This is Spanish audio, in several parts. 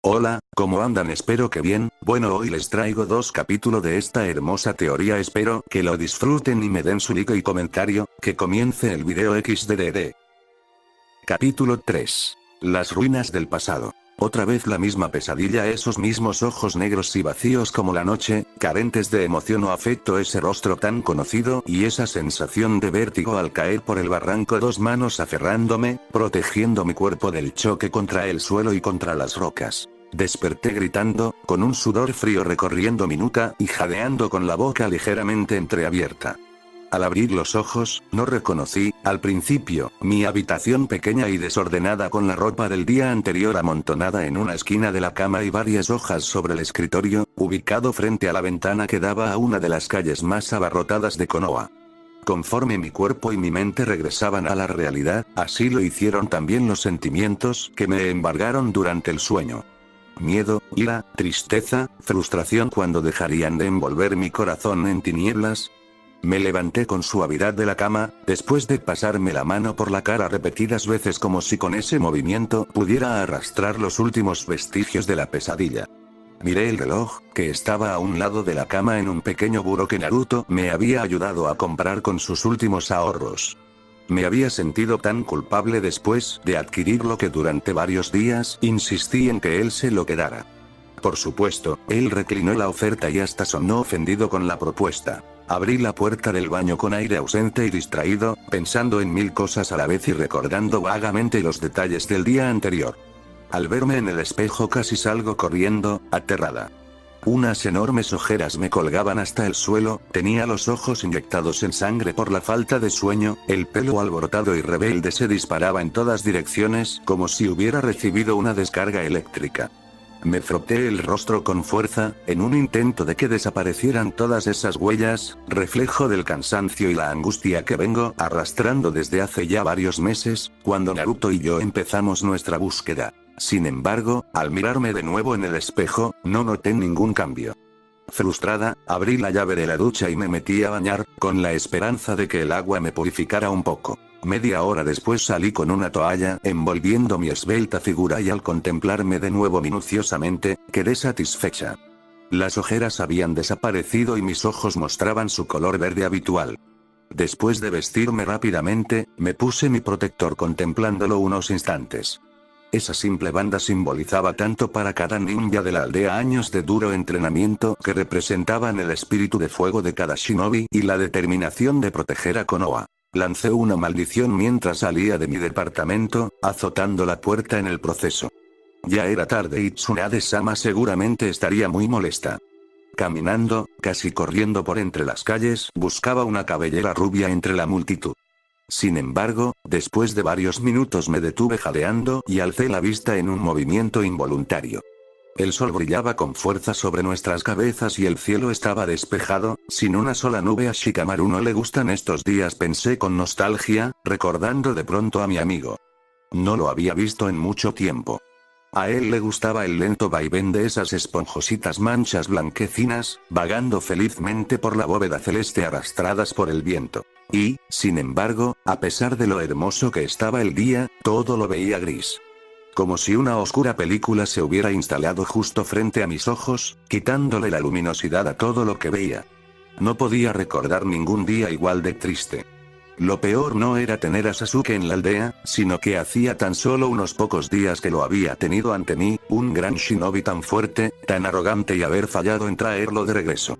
Hola, ¿cómo andan? Espero que bien. Bueno, hoy les traigo dos capítulos de esta hermosa teoría. Espero que lo disfruten y me den su like y comentario. Que comience el video XDDD. Capítulo 3. Las ruinas del pasado. Otra vez la misma pesadilla, esos mismos ojos negros y vacíos como la noche, carentes de emoción o afecto, ese rostro tan conocido y esa sensación de vértigo al caer por el barranco, dos manos aferrándome, protegiendo mi cuerpo del choque contra el suelo y contra las rocas. Desperté gritando, con un sudor frío recorriendo mi nuca y jadeando con la boca ligeramente entreabierta. Al abrir los ojos, no reconocí, al principio, mi habitación pequeña y desordenada con la ropa del día anterior amontonada en una esquina de la cama y varias hojas sobre el escritorio, ubicado frente a la ventana que daba a una de las calles más abarrotadas de Konoha. Conforme mi cuerpo y mi mente regresaban a la realidad, así lo hicieron también los sentimientos que me embargaron durante el sueño. Miedo, ira, tristeza, frustración. ¿Cuándo dejarían de envolver mi corazón en tinieblas? Me levanté con suavidad de la cama, después de pasarme la mano por la cara repetidas veces como si con ese movimiento pudiera arrastrar los últimos vestigios de la pesadilla. Miré el reloj, que estaba a un lado de la cama en un pequeño buró que Naruto me había ayudado a comprar con sus últimos ahorros. Me había sentido tan culpable después de adquirirlo que durante varios días insistí en que él se lo quedara. Por supuesto, él reclinó la oferta y hasta sonó ofendido con la propuesta. Abrí la puerta del baño con aire ausente y distraído, pensando en mil cosas a la vez y recordando vagamente los detalles del día anterior. Al verme en el espejo casi salgo corriendo, aterrada. Unas enormes ojeras me colgaban hasta el suelo, tenía los ojos inyectados en sangre por la falta de sueño, el pelo alborotado y rebelde se disparaba en todas direcciones como si hubiera recibido una descarga eléctrica. Me froté el rostro con fuerza, en un intento de que desaparecieran todas esas huellas, reflejo del cansancio y la angustia que vengo arrastrando desde hace ya varios meses, cuando Naruto y yo empezamos nuestra búsqueda. Sin embargo, al mirarme de nuevo en el espejo, no noté ningún cambio. Frustrada, abrí la llave de la ducha y me metí a bañar, con la esperanza de que el agua me purificara un poco. Media hora después salí con una toalla envolviendo mi esbelta figura y al contemplarme de nuevo minuciosamente, quedé satisfecha. Las ojeras habían desaparecido y mis ojos mostraban su color verde habitual. Después de vestirme rápidamente, me puse mi protector contemplándolo unos instantes. Esa simple banda simbolizaba tanto para cada ninja de la aldea, años de duro entrenamiento que representaban el espíritu de fuego de cada shinobi y la determinación de proteger a Konoha. Lancé una maldición mientras salía de mi departamento, azotando la puerta en el proceso. Ya era tarde y Tsunade-sama seguramente estaría muy molesta. Caminando, casi corriendo por entre las calles, buscaba una cabellera rubia entre la multitud. Sin embargo, después de varios minutos me detuve jadeando y alcé la vista en un movimiento involuntario. El sol brillaba con fuerza sobre nuestras cabezas y el cielo estaba despejado, sin una sola nube. A Shikamaru no le gustan estos días, pensé con nostalgia, recordando de pronto a mi amigo. No lo había visto en mucho tiempo. A él le gustaba el lento vaivén de esas esponjositas manchas blanquecinas, vagando felizmente por la bóveda celeste arrastradas por el viento. Y, sin embargo, a pesar de lo hermoso que estaba el día, todo lo veía gris. Como si una oscura película se hubiera instalado justo frente a mis ojos, quitándole la luminosidad a todo lo que veía. No podía recordar ningún día igual de triste. Lo peor no era tener a Sasuke en la aldea, sino que hacía tan solo unos pocos días que lo había tenido ante mí, un gran shinobi tan fuerte, tan arrogante, y haber fallado en traerlo de regreso.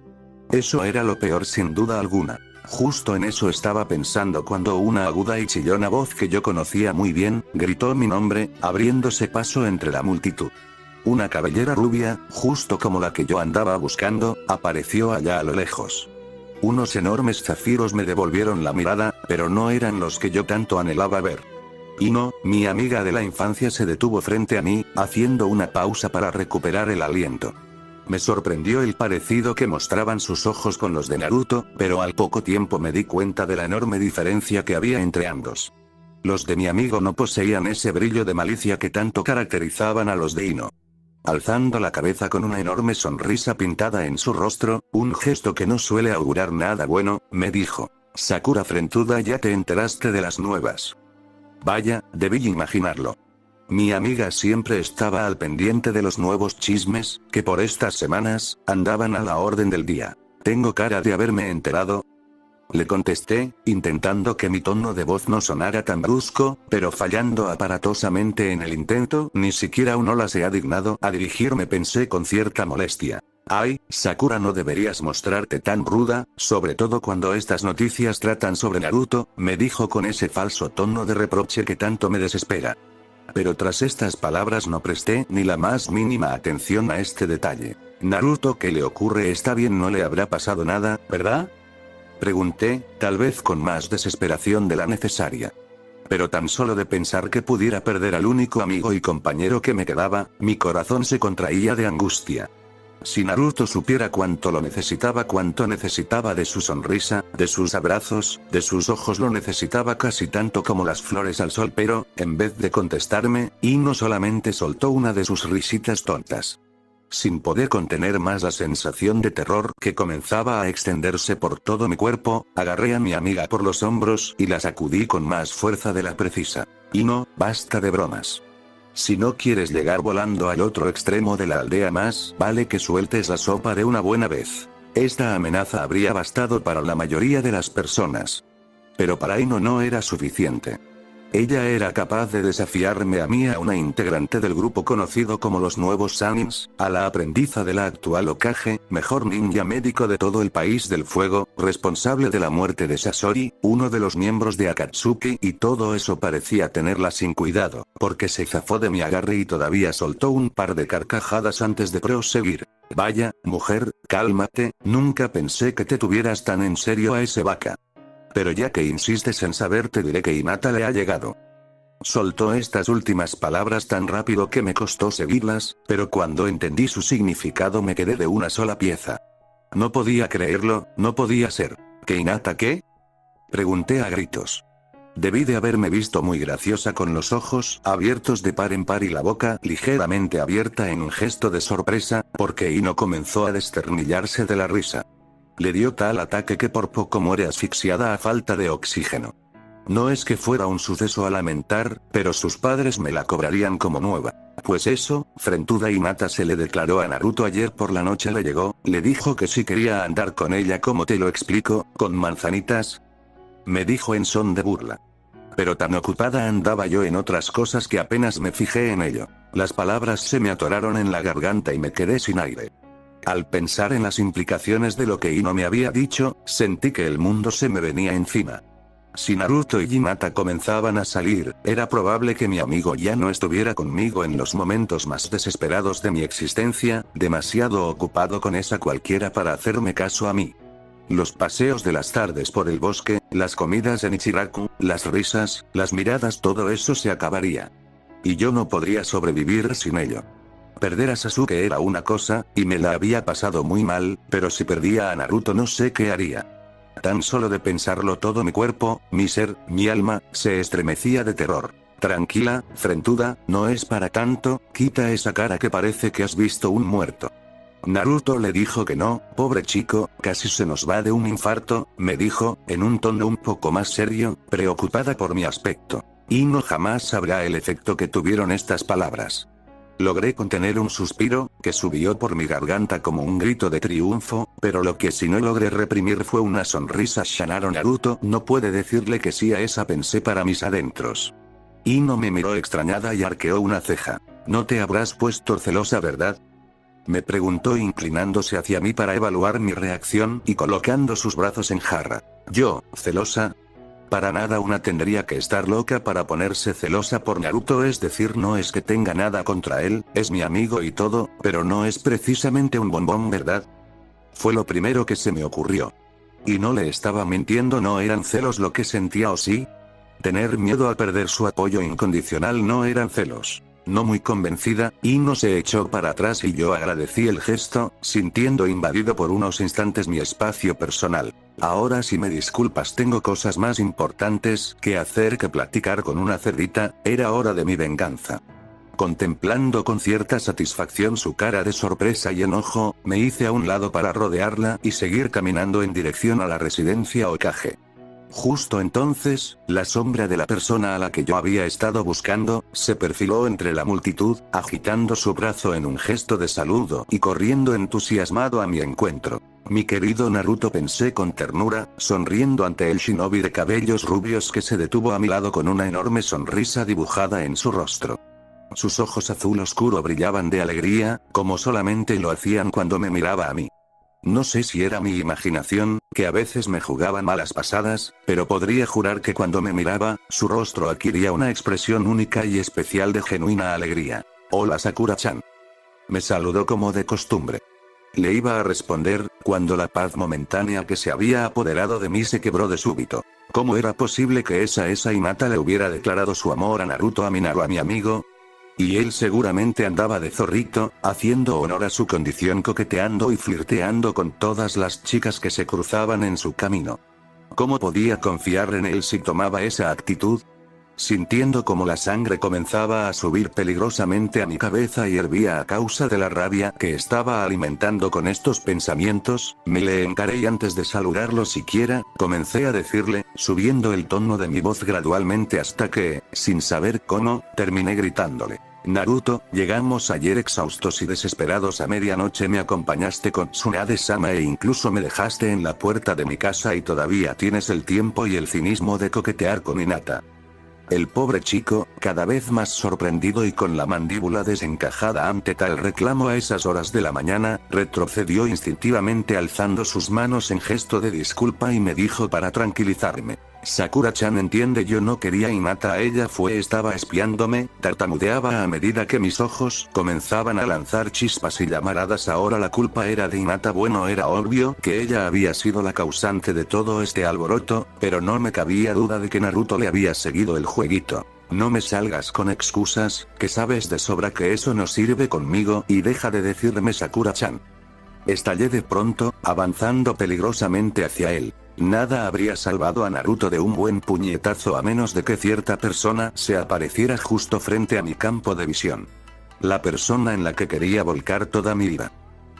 Eso era lo peor sin duda alguna. Justo en eso estaba pensando cuando una aguda y chillona voz que yo conocía muy bien, gritó mi nombre, abriéndose paso entre la multitud. Una cabellera rubia, justo como la que yo andaba buscando, apareció allá a lo lejos. Unos enormes zafiros me devolvieron la mirada, pero no eran los que yo tanto anhelaba ver. Ino, mi amiga de la infancia, se detuvo frente a mí, haciendo una pausa para recuperar el aliento. Me sorprendió el parecido que mostraban sus ojos con los de Naruto, pero al poco tiempo me di cuenta de la enorme diferencia que había entre ambos. Los de mi amigo no poseían ese brillo de malicia que tanto caracterizaban a los de Ino. Alzando la cabeza con una enorme sonrisa pintada en su rostro, un gesto que no suele augurar nada bueno, me dijo: «Sakura frentuda, ¿ya te enteraste de las nuevas?» Vaya, debí imaginarlo. Mi amiga siempre estaba al pendiente de los nuevos chismes, que por estas semanas, andaban a la orden del día. ¿Tengo cara de haberme enterado? Le contesté, intentando que mi tono de voz no sonara tan brusco, pero fallando aparatosamente en el intento. Ni siquiera un hola se ha dignado a dirigirme, pensé con cierta molestia. Ay, Sakura, no deberías mostrarte tan ruda, sobre todo cuando estas noticias tratan sobre Naruto, me dijo con ese falso tono de reproche que tanto me desespera. Pero tras estas palabras no presté ni la más mínima atención a este detalle. Naruto, ¿qué le ocurre? Está bien, no le habrá pasado nada, ¿verdad? Pregunté, tal vez con más desesperación de la necesaria. Pero tan solo de pensar que pudiera perder al único amigo y compañero que me quedaba, mi corazón se contraía de angustia. Si Naruto supiera cuánto lo necesitaba, cuánto necesitaba de su sonrisa, de sus abrazos, de sus ojos, lo necesitaba casi tanto como las flores al sol, pero, en vez de contestarme, Ino solamente soltó una de sus risitas tontas. Sin poder contener más la sensación de terror que comenzaba a extenderse por todo mi cuerpo, agarré a mi amiga por los hombros y la sacudí con más fuerza de la precisa. Ino, basta de bromas. Si no quieres llegar volando al otro extremo de la aldea, más vale que sueltes la sopa de una buena vez. Esta amenaza habría bastado para la mayoría de las personas. Pero para Ino no era suficiente. Ella era capaz de desafiarme a mí, a una integrante del grupo conocido como los Nuevos Sanins, a la aprendiza de la actual Hokage, mejor ninja médico de todo el país del fuego, responsable de la muerte de Sasori, uno de los miembros de Akatsuki, y todo eso parecía tenerla sin cuidado, porque se zafó de mi agarre y todavía soltó un par de carcajadas antes de proseguir. Vaya, mujer, cálmate, nunca pensé que te tuvieras tan en serio a ese vaca. Pero ya que insistes en saber, te diré que Hinata le ha llegado. Soltó estas últimas palabras tan rápido que me costó seguirlas, pero cuando entendí su significado me quedé de una sola pieza. No podía creerlo, no podía ser. ¿Que Hinata qué? Pregunté a gritos. Debí de haberme visto muy graciosa, con los ojos abiertos de par en par y la boca ligeramente abierta en un gesto de sorpresa, porque Ino comenzó a desternillarse de la risa. Le dio tal ataque que por poco muere asfixiada a falta de oxígeno. No es que fuera un suceso a lamentar, pero sus padres me la cobrarían como nueva. Pues eso, frentuda Hinata se le declaró a Naruto ayer por la noche. Le llegó, le dijo que si quería andar con ella. ¿Cómo te lo explico? ¿Con manzanitas? Me dijo en son de burla. Pero tan ocupada andaba yo en otras cosas que apenas me fijé en ello. Las palabras se me atoraron en la garganta y me quedé sin aire. Al pensar en las implicaciones de lo que Ino me había dicho, sentí que el mundo se me venía encima. Si Naruto y Hinata comenzaban a salir, era probable que mi amigo ya no estuviera conmigo en los momentos más desesperados de mi existencia, demasiado ocupado con esa cualquiera para hacerme caso a mí. Los paseos de las tardes por el bosque, las comidas en Ichiraku, las risas, las miradas, todo eso se acabaría. Y yo no podría sobrevivir sin ello. Perder a Sasuke era una cosa, y me la había pasado muy mal, pero si perdía a Naruto no sé qué haría. Tan solo de pensarlo todo mi cuerpo, mi ser, mi alma, se estremecía de terror. Tranquila, frentuda, no es para tanto, quita esa cara que parece que has visto un muerto. Naruto le dijo que no, pobre chico, casi se nos va de un infarto, me dijo, en un tono un poco más serio, preocupada por mi aspecto. Y no jamás sabrá el efecto que tuvieron estas palabras. Logré contener un suspiro, que subió por mi garganta como un grito de triunfo, pero lo que sí no logré reprimir fue una sonrisa. Shanaro, Naruto no puede decirle que sí a esa, pensé para mis adentros. Ino me miró extrañada y arqueó una ceja. No te habrás puesto celosa, ¿verdad? Me preguntó inclinándose hacia mí para evaluar mi reacción y colocando sus brazos en jarra. ¿Yo, celosa? Para nada, una tendría que estar loca para ponerse celosa por Naruto, es decir, no es que tenga nada contra él, es mi amigo y todo, pero no es precisamente un bombón, ¿verdad? Fue lo primero que se me ocurrió. Y no le estaba mintiendo, no eran celos lo que sentía, ¿o sí? Tener miedo a perder su apoyo incondicional no eran celos. No muy convencida, Ino se echó para atrás y yo agradecí el gesto, sintiendo invadido por unos instantes mi espacio personal. Ahora, si me disculpas, tengo cosas más importantes que hacer que platicar con una cerdita, era hora de mi venganza. Contemplando con cierta satisfacción su cara de sorpresa y enojo, me hice a un lado para rodearla y seguir caminando en dirección a la residencia Hokage. Justo entonces, la sombra de la persona a la que yo había estado buscando, se perfiló entre la multitud, agitando su brazo en un gesto de saludo y corriendo entusiasmado a mi encuentro. Mi querido Naruto, pensé con ternura, sonriendo ante el shinobi de cabellos rubios que se detuvo a mi lado con una enorme sonrisa dibujada en su rostro. Sus ojos azul oscuro brillaban de alegría, como solamente lo hacían cuando me miraba a mí. No sé si era mi imaginación, que a veces me jugaba malas pasadas, pero podría jurar que cuando me miraba, su rostro adquiría una expresión única y especial de genuina alegría. Hola Sakura-chan. Me saludó como de costumbre. Le iba a responder, cuando la paz momentánea que se había apoderado de mí se quebró de súbito. ¿Cómo era posible que esa Hinata le hubiera declarado su amor a Naruto Minato, a mi amigo? Y él seguramente andaba de zorrito, haciendo honor a su condición, coqueteando y flirteando con todas las chicas que se cruzaban en su camino. ¿Cómo podía confiar en él si tomaba esa actitud? Sintiendo como la sangre comenzaba a subir peligrosamente a mi cabeza y hervía a causa de la rabia que estaba alimentando con estos pensamientos, me le encaré y antes de saludarlo siquiera, comencé a decirle, subiendo el tono de mi voz gradualmente hasta que, sin saber cómo, terminé gritándole. Naruto, llegamos ayer exhaustos y desesperados a medianoche, me acompañaste con Tsunade-sama e incluso me dejaste en la puerta de mi casa y todavía tienes el tiempo y el cinismo de coquetear con Hinata. El pobre chico, cada vez más sorprendido y con la mandíbula desencajada ante tal reclamo a esas horas de la mañana, retrocedió instintivamente alzando sus manos en gesto de disculpa y me dijo para tranquilizarme. Sakura-chan, entiende, yo no quería Hinata, ella estaba espiándome, tartamudeaba a medida que mis ojos comenzaban a lanzar chispas y llamaradas. Ahora la culpa era de Hinata. Bueno, era obvio que ella había sido la causante de todo este alboroto, pero no me cabía duda de que Naruto le había seguido el jueguito. No me salgas con excusas, que sabes de sobra que eso no sirve conmigo, y deja de decirme Sakura-chan. Estallé de pronto, avanzando peligrosamente hacia él. Nada habría salvado a Naruto de un buen puñetazo a menos de que cierta persona se apareciera justo frente a mi campo de visión. La persona en la que quería volcar toda mi ira.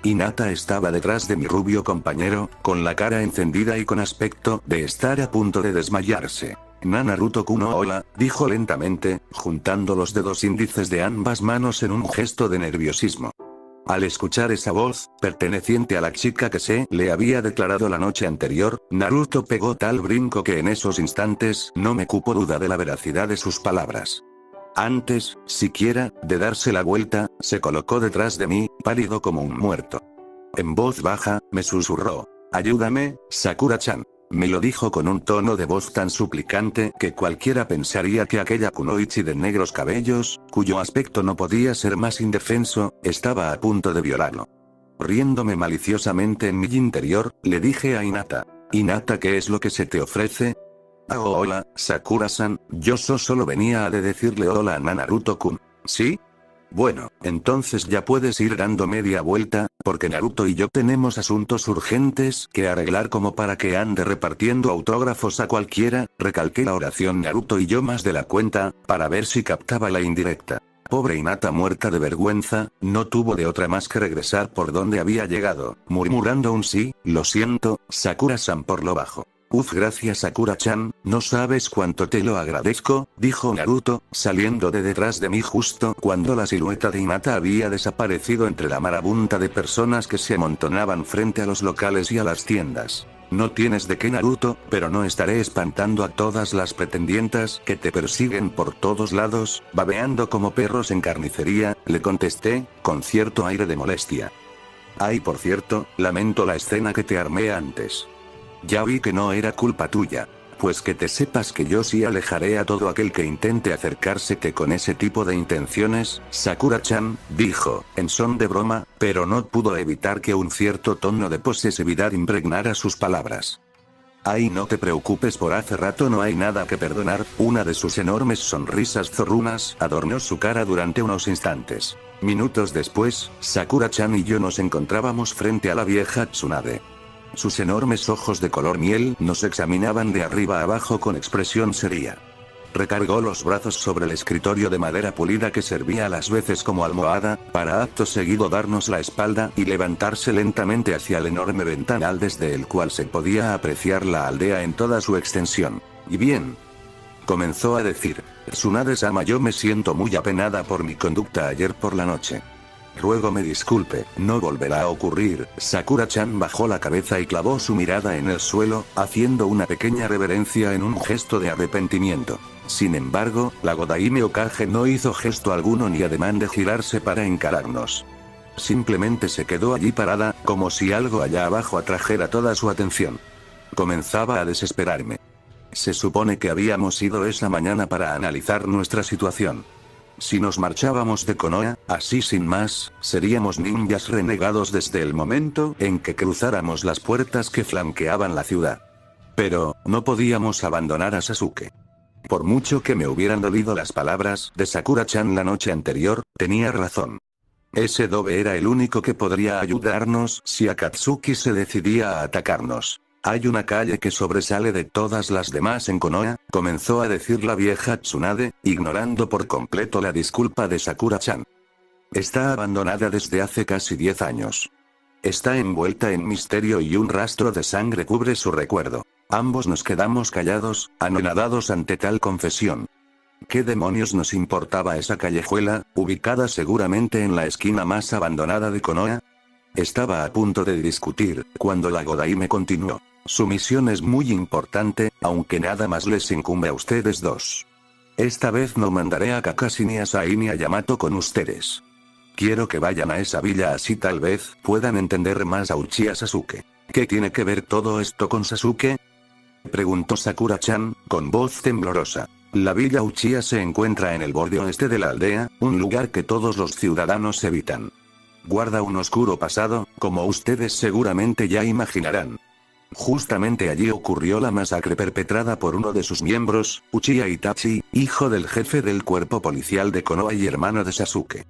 Hinata estaba detrás de mi rubio compañero, con la cara encendida y con aspecto de estar a punto de desmayarse. Naruto-kun, hola, dijo lentamente, juntando los dedos índices de ambas manos en un gesto de nerviosismo. Al escuchar esa voz, perteneciente a la chica que se le había declarado la noche anterior, Naruto pegó tal brinco que en esos instantes no me cupo duda de la veracidad de sus palabras. Antes, siquiera, de darse la vuelta, se colocó detrás de mí, pálido como un muerto. En voz baja, me susurró. Ayúdame, Sakura-chan. Me lo dijo con un tono de voz tan suplicante que cualquiera pensaría que aquella kunoichi de negros cabellos, cuyo aspecto no podía ser más indefenso, estaba a punto de violarlo. Riéndome maliciosamente en mi interior, le dije a Hinata. Hinata, ¿qué es lo que se te ofrece? Oh, hola, Sakura-san, yo solo venía a decirle hola a Naruto-kun. ¿Sí? Bueno, entonces ya puedes ir dando media vuelta, porque Naruto y yo tenemos asuntos urgentes que arreglar como para que ande repartiendo autógrafos a cualquiera, recalqué la oración Naruto y yo más de la cuenta, para ver si captaba la indirecta. Pobre Hinata, muerta de vergüenza, no tuvo de otra más que regresar por donde había llegado, murmurando un sí, lo siento, Sakura-san por lo bajo. Gracias Sakura-chan, no sabes cuánto te lo agradezco, dijo Naruto, saliendo de detrás de mí justo cuando la silueta de Hinata había desaparecido entre la marabunta de personas que se amontonaban frente a los locales y a las tiendas. No tienes de qué Naruto, pero no estaré espantando a todas las pretendientas que te persiguen por todos lados, babeando como perros en carnicería, le contesté, con cierto aire de molestia. Ay, por cierto, lamento la escena que te armé antes. Ya vi que no era culpa tuya. Pues que te sepas que yo sí alejaré a todo aquel que intente acercársete con ese tipo de intenciones, Sakura-chan, dijo, en son de broma, pero no pudo evitar que un cierto tono de posesividad impregnara sus palabras. Ay, no te preocupes, por hace rato no hay nada que perdonar. Una de sus enormes sonrisas zorrunas adornó su cara durante unos instantes. Minutos después, Sakura-chan y yo nos encontrábamos frente a la vieja Tsunade. Sus enormes ojos de color miel nos examinaban de arriba a abajo con expresión seria. Recargó los brazos sobre el escritorio de madera pulida que servía a las veces como almohada, para acto seguido darnos la espalda y levantarse lentamente hacia el enorme ventanal desde el cual se podía apreciar la aldea en toda su extensión. Y bien, comenzó a decir, Tsunade-sama, yo me siento muy apenada por mi conducta ayer por la noche. Ruego me disculpe, no volverá a ocurrir. Sakura-chan bajó la cabeza y clavó su mirada en el suelo, haciendo una pequeña reverencia en un gesto de arrepentimiento. Sin embargo, la Godaime Okage no hizo gesto alguno ni ademán de girarse para encararnos. Simplemente se quedó allí parada, como si algo allá abajo atrajera toda su atención. Comenzaba a desesperarme. Se supone que habíamos ido esa mañana para analizar nuestra situación. Si nos marchábamos de Konoha, así sin más, seríamos ninjas renegados desde el momento en que cruzáramos las puertas que flanqueaban la ciudad. Pero, no podíamos abandonar a Sasuke. Por mucho que me hubieran dolido las palabras de Sakura-chan la noche anterior, tenía razón. Ese Dobe era el único que podría ayudarnos si Akatsuki se decidía a atacarnos. Hay una calle que sobresale de todas las demás en Konoha, comenzó a decir la vieja Tsunade, ignorando por completo la disculpa de Sakura-chan. Está abandonada desde hace casi 10 años. Está envuelta en misterio y un rastro de sangre cubre su recuerdo. Ambos nos quedamos callados, anonadados ante tal confesión. ¿Qué demonios nos importaba esa callejuela, ubicada seguramente en la esquina más abandonada de Konoha? Estaba a punto de discutir, cuando la Godaime continuó. Su misión es muy importante, aunque nada más les incumbe a ustedes dos. Esta vez no mandaré a Kakashi ni a Sai ni a Yamato con ustedes. Quiero que vayan a esa villa, así tal vez puedan entender más a Uchiha Sasuke. ¿Qué tiene que ver todo esto con Sasuke?, preguntó Sakura-chan, con voz temblorosa. La villa Uchiha se encuentra en el borde oeste de la aldea, un lugar que todos los ciudadanos evitan. Guarda un oscuro pasado, como ustedes seguramente ya imaginarán. Justamente allí ocurrió la masacre perpetrada por uno de sus miembros, Uchiha Itachi, hijo del jefe del cuerpo policial de Konoha y hermano de Sasuke.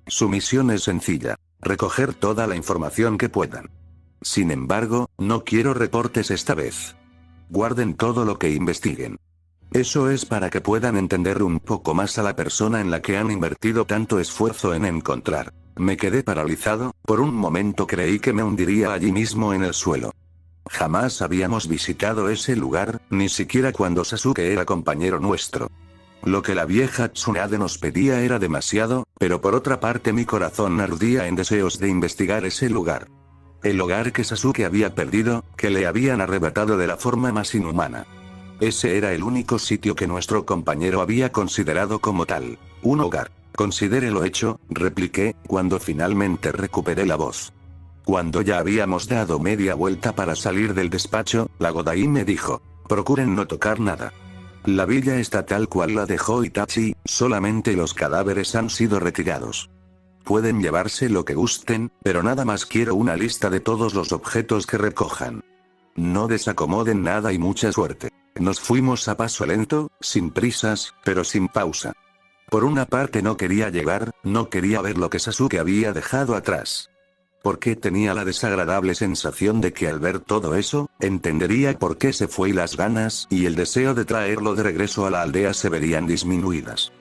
Su misión es sencilla: recoger toda la información que puedan. Sin embargo, no quiero reportes esta vez. Guarden todo lo que investiguen. Eso es para que puedan entender un poco más a la persona en la que han invertido tanto esfuerzo en encontrar. Me quedé paralizado, por un momento creí que me hundiría allí mismo en el suelo. Jamás habíamos visitado ese lugar, ni siquiera cuando Sasuke era compañero nuestro. Lo que la vieja Tsunade nos pedía era demasiado, pero por otra parte mi corazón ardía en deseos de investigar ese lugar. El hogar que Sasuke había perdido, que le habían arrebatado de la forma más inhumana. Ese era el único sitio que nuestro compañero había considerado como tal. Un hogar. Considere lo hecho, repliqué, cuando finalmente recuperé la voz. Cuando ya habíamos dado media vuelta para salir del despacho, la Godaime dijo: procuren no tocar nada. La villa está tal cual la dejó Itachi, solamente los cadáveres han sido retirados. Pueden llevarse lo que gusten, pero nada más quiero una lista de todos los objetos que recojan. No desacomoden nada y mucha suerte. Nos fuimos a paso lento, sin prisas, pero sin pausa. Por una parte no quería llegar, no quería ver lo que Sasuke había dejado atrás. Porque tenía la desagradable sensación de que al ver todo eso, entendería por qué se fue y las ganas y el deseo de traerlo de regreso a la aldea se verían disminuidas.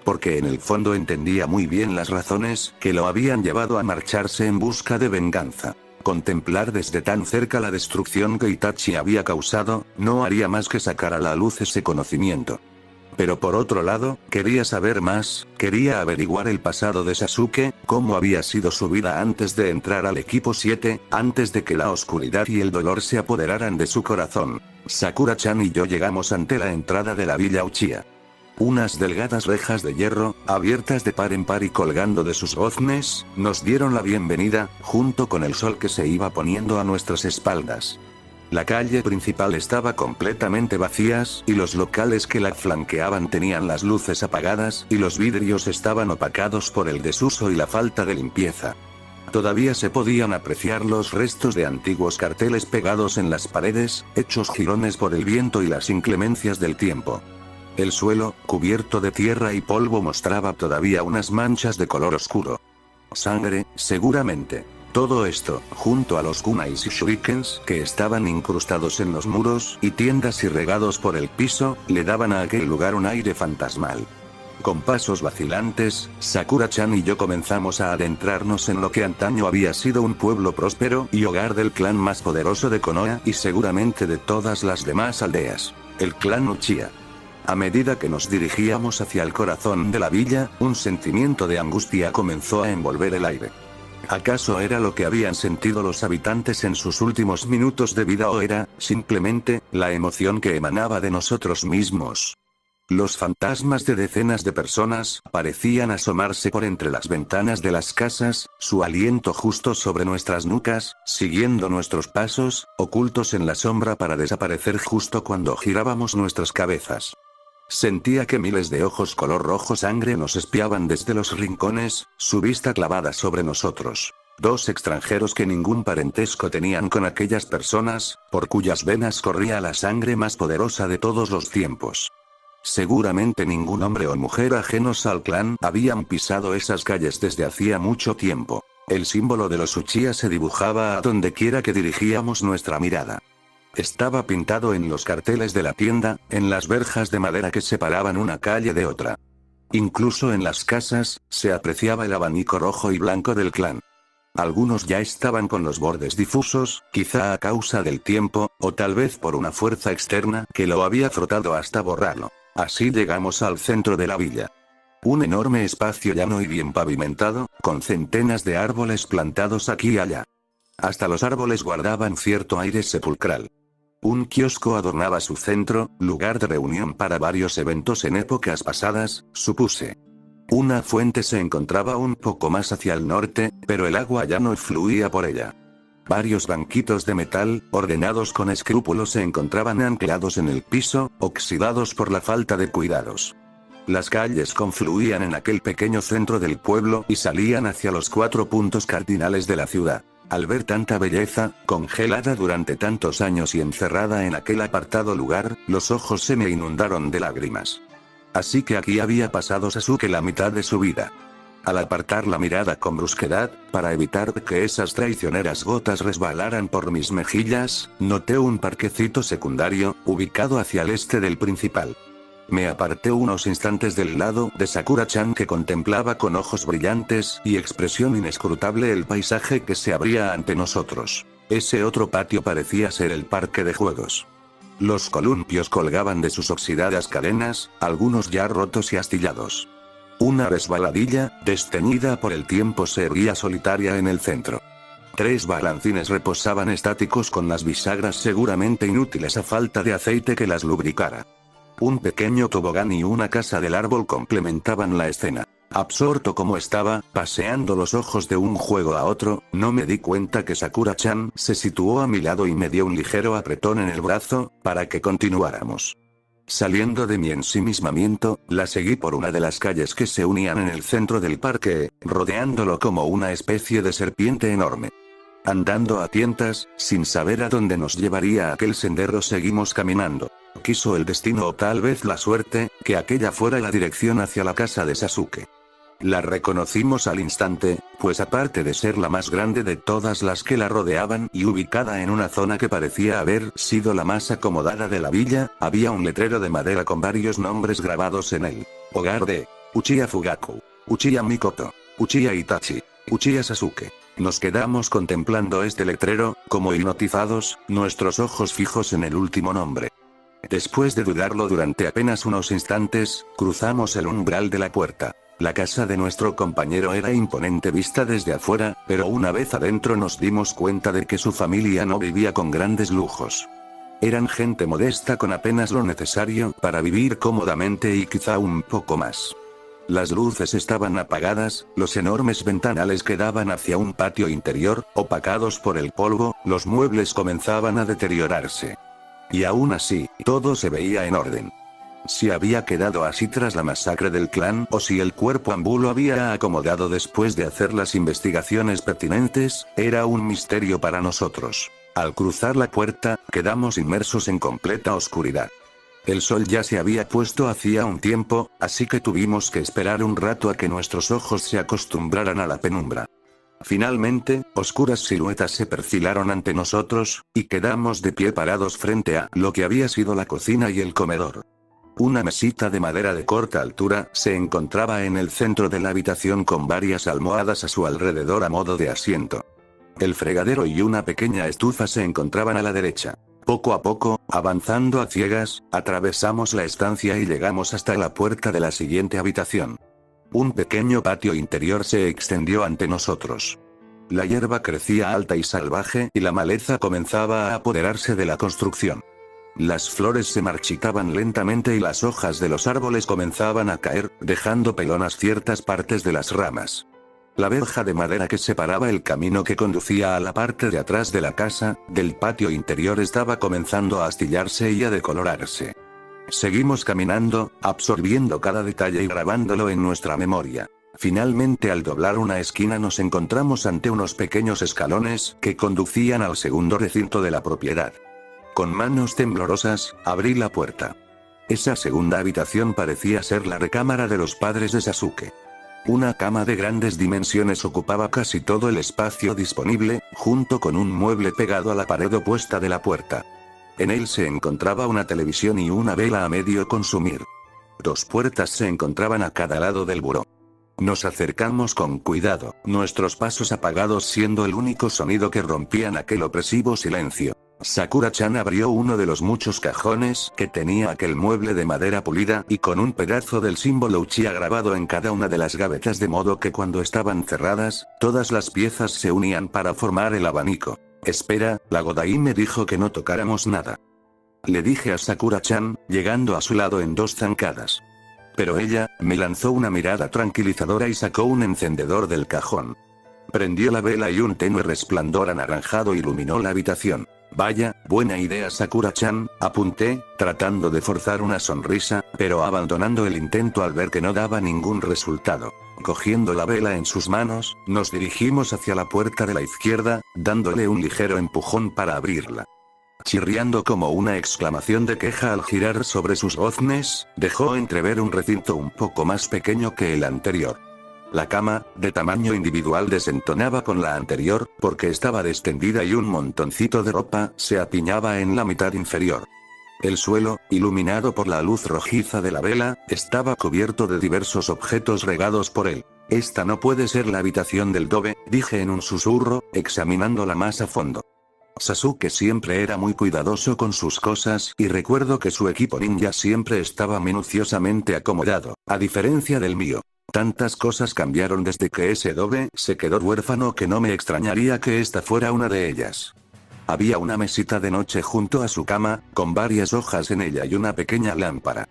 Porque en el fondo entendía muy bien las razones que lo habían llevado a marcharse en busca de venganza. Contemplar desde tan cerca la destrucción que Itachi había causado, no haría más que sacar a la luz ese conocimiento. Pero por otro lado, quería saber más, quería averiguar el pasado de Sasuke, cómo había sido su vida antes de entrar al equipo 7, antes de que la oscuridad y el dolor se apoderaran de su corazón. Sakura-chan y yo llegamos ante la entrada de la villa Uchiha. Unas delgadas rejas de hierro, abiertas de par en par y colgando de sus goznes, nos dieron la bienvenida, junto con el sol que se iba poniendo a nuestras espaldas. La calle principal estaba completamente vacías, y los locales que la flanqueaban tenían las luces apagadas, y los vidrios estaban opacados por el desuso y la falta de limpieza. Todavía se podían apreciar los restos de antiguos carteles pegados en las paredes, hechos jirones por el viento y las inclemencias del tiempo. El suelo, cubierto de tierra y polvo, mostraba todavía unas manchas de color oscuro. Sangre, seguramente. Todo esto, junto a los kunais y shurikens que estaban incrustados en los muros y tiendas y regados por el piso, le daban a aquel lugar un aire fantasmal. Con pasos vacilantes, Sakura-chan y yo comenzamos a adentrarnos en lo que antaño había sido un pueblo próspero y hogar del clan más poderoso de Konoha y seguramente de todas las demás aldeas, el clan Uchiha. A medida que nos dirigíamos hacia el corazón de la villa, un sentimiento de angustia comenzó a envolver el aire. ¿Acaso era lo que habían sentido los habitantes en sus últimos minutos de vida o era, simplemente, la emoción que emanaba de nosotros mismos? Los fantasmas de decenas de personas parecían asomarse por entre las ventanas de las casas, su aliento justo sobre nuestras nucas, siguiendo nuestros pasos, ocultos en la sombra para desaparecer justo cuando girábamos nuestras cabezas. Sentía que miles de ojos color rojo sangre nos espiaban desde los rincones, su vista clavada sobre nosotros. Dos extranjeros que ningún parentesco tenían con aquellas personas, por cuyas venas corría la sangre más poderosa de todos los tiempos. Seguramente ningún hombre o mujer ajenos al clan habían pisado esas calles desde hacía mucho tiempo. El símbolo de los Uchiha se dibujaba a donde quiera que dirigíamos nuestra mirada. Estaba pintado en los carteles de la tienda, en las verjas de madera que separaban una calle de otra. Incluso en las casas, se apreciaba el abanico rojo y blanco del clan. Algunos ya estaban con los bordes difusos, quizá a causa del tiempo, o tal vez por una fuerza externa que lo había frotado hasta borrarlo. Así llegamos al centro de la villa. Un enorme espacio llano y bien pavimentado, con centenas de árboles plantados aquí y allá. Hasta los árboles guardaban cierto aire sepulcral. Un kiosco adornaba su centro, lugar de reunión para varios eventos en épocas pasadas, supuse. Una fuente se encontraba un poco más hacia el norte, pero el agua ya no fluía por ella. Varios banquitos de metal, ordenados con escrúpulo, se encontraban anclados en el piso, oxidados por la falta de cuidados. Las calles confluían en aquel pequeño centro del pueblo y salían hacia los 4 puntos cardinales de la ciudad. Al ver tanta belleza, congelada durante tantos años y encerrada en aquel apartado lugar, los ojos se me inundaron de lágrimas. Así que aquí había pasado Sasuke la mitad de su vida. Al apartar la mirada con brusquedad, para evitar que esas traicioneras gotas resbalaran por mis mejillas, noté un parquecito secundario, ubicado hacia el este del principal. Me aparté unos instantes del lado de Sakura-chan, que contemplaba con ojos brillantes y expresión inescrutable el paisaje que se abría ante nosotros. Ese otro patio parecía ser el parque de juegos. Los columpios colgaban de sus oxidadas cadenas, algunos ya rotos y astillados. Una resbaladilla, desteñida por el tiempo, se erguía solitaria en el centro. 3 balancines reposaban estáticos con las bisagras seguramente inútiles a falta de aceite que las lubricara. Un pequeño tobogán y una casa del árbol complementaban la escena. Absorto como estaba, paseando los ojos de un juego a otro, no me di cuenta que Sakura-chan se situó a mi lado y me dio un ligero apretón en el brazo, para que continuáramos. Saliendo de mi ensimismamiento, la seguí por una de las calles que se unían en el centro del parque, rodeándolo como una especie de serpiente enorme. Andando a tientas, sin saber a dónde nos llevaría aquel sendero, seguimos caminando. Quiso el destino o tal vez la suerte, que aquella fuera la dirección hacia la casa de Sasuke. La reconocimos al instante, pues aparte de ser la más grande de todas las que la rodeaban y ubicada en una zona que parecía haber sido la más acomodada de la villa, había un letrero de madera con varios nombres grabados en él. Hogar de Uchiha Fugaku, Uchiha Mikoto, Uchiha Itachi, Uchiha Sasuke. Nos quedamos contemplando este letrero, como hipnotizados, nuestros ojos fijos en el último nombre. Después de dudarlo durante apenas unos instantes, cruzamos el umbral de la puerta. La casa de nuestro compañero era imponente vista desde afuera, pero una vez adentro nos dimos cuenta de que su familia no vivía con grandes lujos. Eran gente modesta con apenas lo necesario para vivir cómodamente y quizá un poco más. Las luces estaban apagadas, los enormes ventanales que daban hacia un patio interior, opacados por el polvo, los muebles comenzaban a deteriorarse. Y aún así, todo se veía en orden. Si había quedado así tras la masacre del clan o si el cuerpo Ambu lo había acomodado después de hacer las investigaciones pertinentes, era un misterio para nosotros. Al cruzar la puerta, quedamos inmersos en completa oscuridad. El sol ya se había puesto hacía un tiempo, así que tuvimos que esperar un rato a que nuestros ojos se acostumbraran a la penumbra. Finalmente, oscuras siluetas se perfilaron ante nosotros, y quedamos de pie parados frente a lo que había sido la cocina y el comedor. Una mesita de madera de corta altura se encontraba en el centro de la habitación con varias almohadas a su alrededor a modo de asiento. El fregadero y una pequeña estufa se encontraban a la derecha. Poco a poco, avanzando a ciegas, atravesamos la estancia y llegamos hasta la puerta de la siguiente habitación. Un pequeño patio interior se extendió ante nosotros. La hierba crecía alta y salvaje y la maleza comenzaba a apoderarse de la construcción. Las flores se marchitaban lentamente y las hojas de los árboles comenzaban a caer, dejando pelonas ciertas partes de las ramas. La verja de madera que separaba el camino que conducía a la parte de atrás de la casa, del patio interior, estaba comenzando a astillarse y a decolorarse. Seguimos caminando, absorbiendo cada detalle y grabándolo en nuestra memoria. Finalmente, al doblar una esquina nos encontramos ante unos pequeños escalones que conducían al segundo recinto de la propiedad. Con manos temblorosas, abrí la puerta. Esa segunda habitación parecía ser la recámara de los padres de Sasuke. Una cama de grandes dimensiones ocupaba casi todo el espacio disponible, junto con un mueble pegado a la pared opuesta de la puerta. En él se encontraba una televisión y una vela a medio consumir. 2 puertas se encontraban a cada lado del buró. Nos acercamos con cuidado, nuestros pasos apagados siendo el único sonido que rompían aquel opresivo silencio. Sakura-chan abrió uno de los muchos cajones que tenía aquel mueble de madera pulida y con un pedazo del símbolo Uchiha grabado en cada una de las gavetas, de modo que cuando estaban cerradas, todas las piezas se unían para formar el abanico. Espera, la Godai me dijo que no tocáramos nada. Le dije a Sakura-chan, llegando a su lado en 2 zancadas. Pero ella, me lanzó una mirada tranquilizadora y sacó un encendedor del cajón. Prendió la vela y un tenue resplandor anaranjado iluminó la habitación. Vaya, buena idea Sakura-chan, apunté, tratando de forzar una sonrisa, pero abandonando el intento al ver que no daba ningún resultado. Cogiendo la vela en sus manos, nos dirigimos hacia la puerta de la izquierda, dándole un ligero empujón para abrirla. Chirriando como una exclamación de queja al girar sobre sus goznes, dejó entrever un recinto un poco más pequeño que el anterior. La cama, de tamaño individual, desentonaba con la anterior, porque estaba descendida y un montoncito de ropa se apiñaba en la mitad inferior. El suelo, iluminado por la luz rojiza de la vela, estaba cubierto de diversos objetos regados por él. Esta no puede ser la habitación del Dobe, dije en un susurro, examinándola más a fondo. Sasuke siempre era muy cuidadoso con sus cosas y recuerdo que su equipo ninja siempre estaba minuciosamente acomodado, a diferencia del mío. Tantas cosas cambiaron desde que ese Dobe se quedó huérfano que no me extrañaría que esta fuera una de ellas. Había una mesita de noche junto a su cama, con varias hojas en ella y una pequeña lámpara.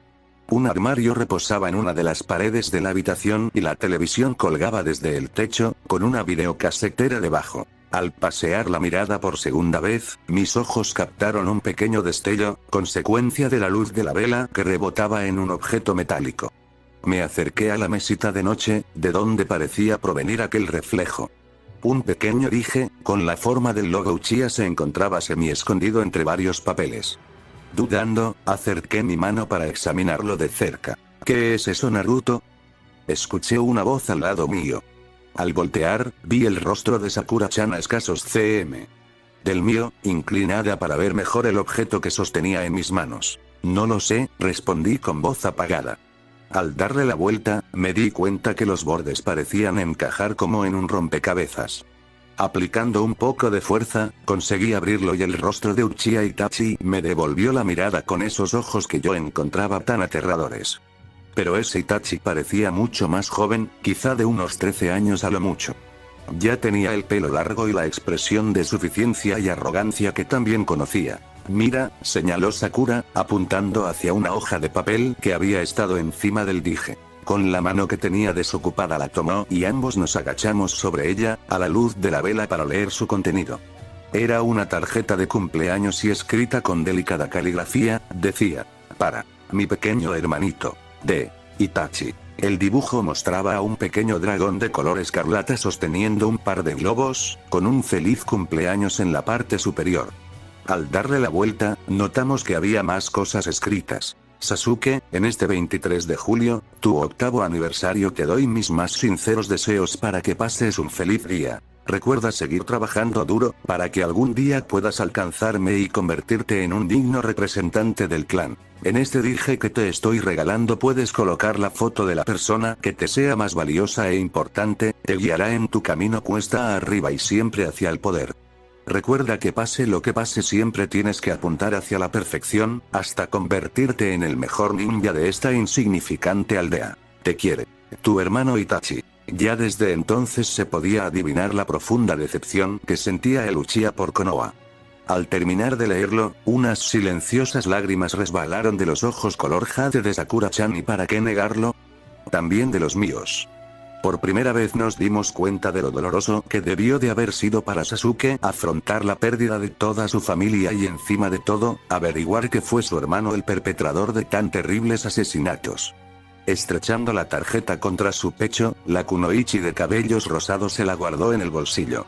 Un armario reposaba en una de las paredes de la habitación y la televisión colgaba desde el techo, con una videocasetera debajo. Al pasear la mirada por segunda vez, mis ojos captaron un pequeño destello, consecuencia de la luz de la vela que rebotaba en un objeto metálico. Me acerqué a la mesita de noche, de donde parecía provenir aquel reflejo. Un pequeño dije, con la forma del logo Uchiha se encontraba semi-escondido entre varios papeles. Dudando, acerqué mi mano para examinarlo de cerca. ¿Qué es eso, Naruto? Escuché una voz al lado mío. Al voltear, vi el rostro de Sakura-chan a escasos cm del mío, inclinada para ver mejor el objeto que sostenía en mis manos. No lo sé, respondí con voz apagada. Al darle la vuelta, me di cuenta que los bordes parecían encajar como en un rompecabezas. Aplicando un poco de fuerza, conseguí abrirlo y el rostro de Uchiha Itachi me devolvió la mirada con esos ojos que yo encontraba tan aterradores. Pero ese Itachi parecía mucho más joven, quizá de unos 13 años a lo mucho. Ya tenía el pelo largo y la expresión de suficiencia y arrogancia que también conocía. Mira, señaló Sakura, apuntando hacia una hoja de papel que había estado encima del dije. Con la mano que tenía desocupada la tomó y ambos nos agachamos sobre ella, a la luz de la vela para leer su contenido. Era una tarjeta de cumpleaños y escrita con delicada caligrafía, decía, para mi pequeño hermanito, de Itachi. El dibujo mostraba a un pequeño dragón de color escarlata sosteniendo un par de globos, con un feliz cumpleaños en la parte superior. Al darle la vuelta, notamos que había más cosas escritas. Sasuke, en este 23 de julio, tu 8º aniversario, te doy mis más sinceros deseos para que pases un feliz día. Recuerda seguir trabajando duro, para que algún día puedas alcanzarme y convertirte en un digno representante del clan. En este dije que te estoy regalando puedes colocar la foto de la persona que te sea más valiosa e importante, te guiará en tu camino cuesta arriba y siempre hacia el poder. Recuerda que pase lo que pase siempre tienes que apuntar hacia la perfección, hasta convertirte en el mejor ninja de esta insignificante aldea. Te quiere. Tu hermano Itachi. Ya desde entonces se podía adivinar la profunda decepción que sentía el Uchiha por Konoha. Al terminar de leerlo, unas silenciosas lágrimas resbalaron de los ojos color jade de Sakura-chan y para qué negarlo, también de los míos. Por primera vez nos dimos cuenta de lo doloroso que debió de haber sido para Sasuke afrontar la pérdida de toda su familia y encima de todo, averiguar que fue su hermano el perpetrador de tan terribles asesinatos. Estrechando la tarjeta contra su pecho, la kunoichi de cabellos rosados se la guardó en el bolsillo.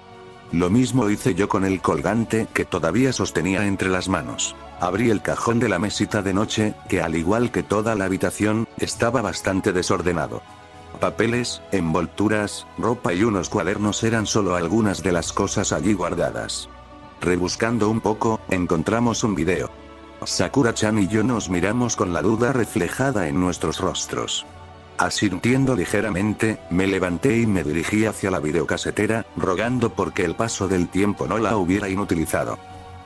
Lo mismo hice yo con el colgante que todavía sostenía entre las manos. Abrí el cajón de la mesita de noche, que al igual que toda la habitación, estaba bastante desordenado. Papeles, envolturas, ropa y unos cuadernos eran solo algunas de las cosas allí guardadas. Rebuscando un poco, encontramos un video. Sakura-chan y yo nos miramos con la duda reflejada en nuestros rostros. Asintiendo ligeramente, me levanté y me dirigí hacia la videocasetera, rogando porque el paso del tiempo no la hubiera inutilizado.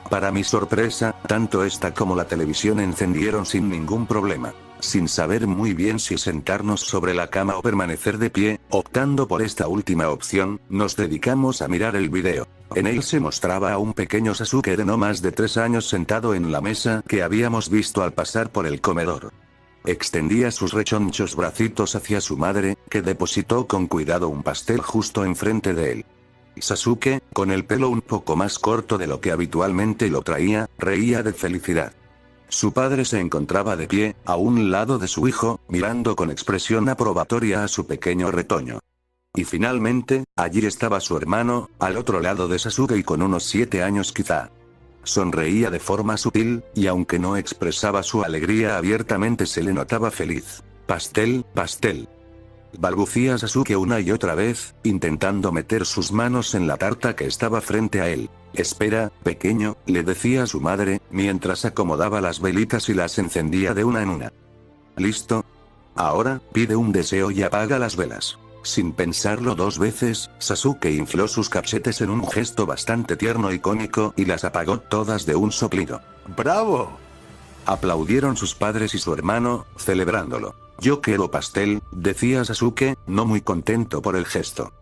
Para mi sorpresa, tanto esta como la televisión encendieron sin ningún problema. Sin saber muy bien si sentarnos sobre la cama o permanecer de pie, optando por esta última opción, nos dedicamos a mirar el video. En él se mostraba a un pequeño Sasuke de no más de 3 años sentado en la mesa que habíamos visto al pasar por el comedor. Extendía sus rechonchos bracitos hacia su madre, que depositó con cuidado un pastel justo enfrente de él. Sasuke, con el pelo un poco más corto de lo que habitualmente lo traía, reía de felicidad. Su padre se encontraba de pie, a un lado de su hijo, mirando con expresión aprobatoria a su pequeño retoño. Y finalmente, allí estaba su hermano, al otro lado de Sasuke y con unos 7 años quizá. Sonreía de forma sutil, y aunque no expresaba su alegría abiertamente se le notaba feliz. «Pastel, pastel», balbucía Sasuke una y otra vez, intentando meter sus manos en la tarta que estaba frente a él. «Espera, pequeño», le decía a su madre, mientras acomodaba las velitas y las encendía de una en una. «¿Listo? Ahora, pide un deseo y apaga las velas». Sin pensarlo 2 veces, Sasuke infló sus cachetes en un gesto bastante tierno y cómico y las apagó todas de un soplido. ¡Bravo!, aplaudieron sus padres y su hermano, celebrándolo. «Yo quiero pastel», decía Sasuke, no muy contento por el gesto.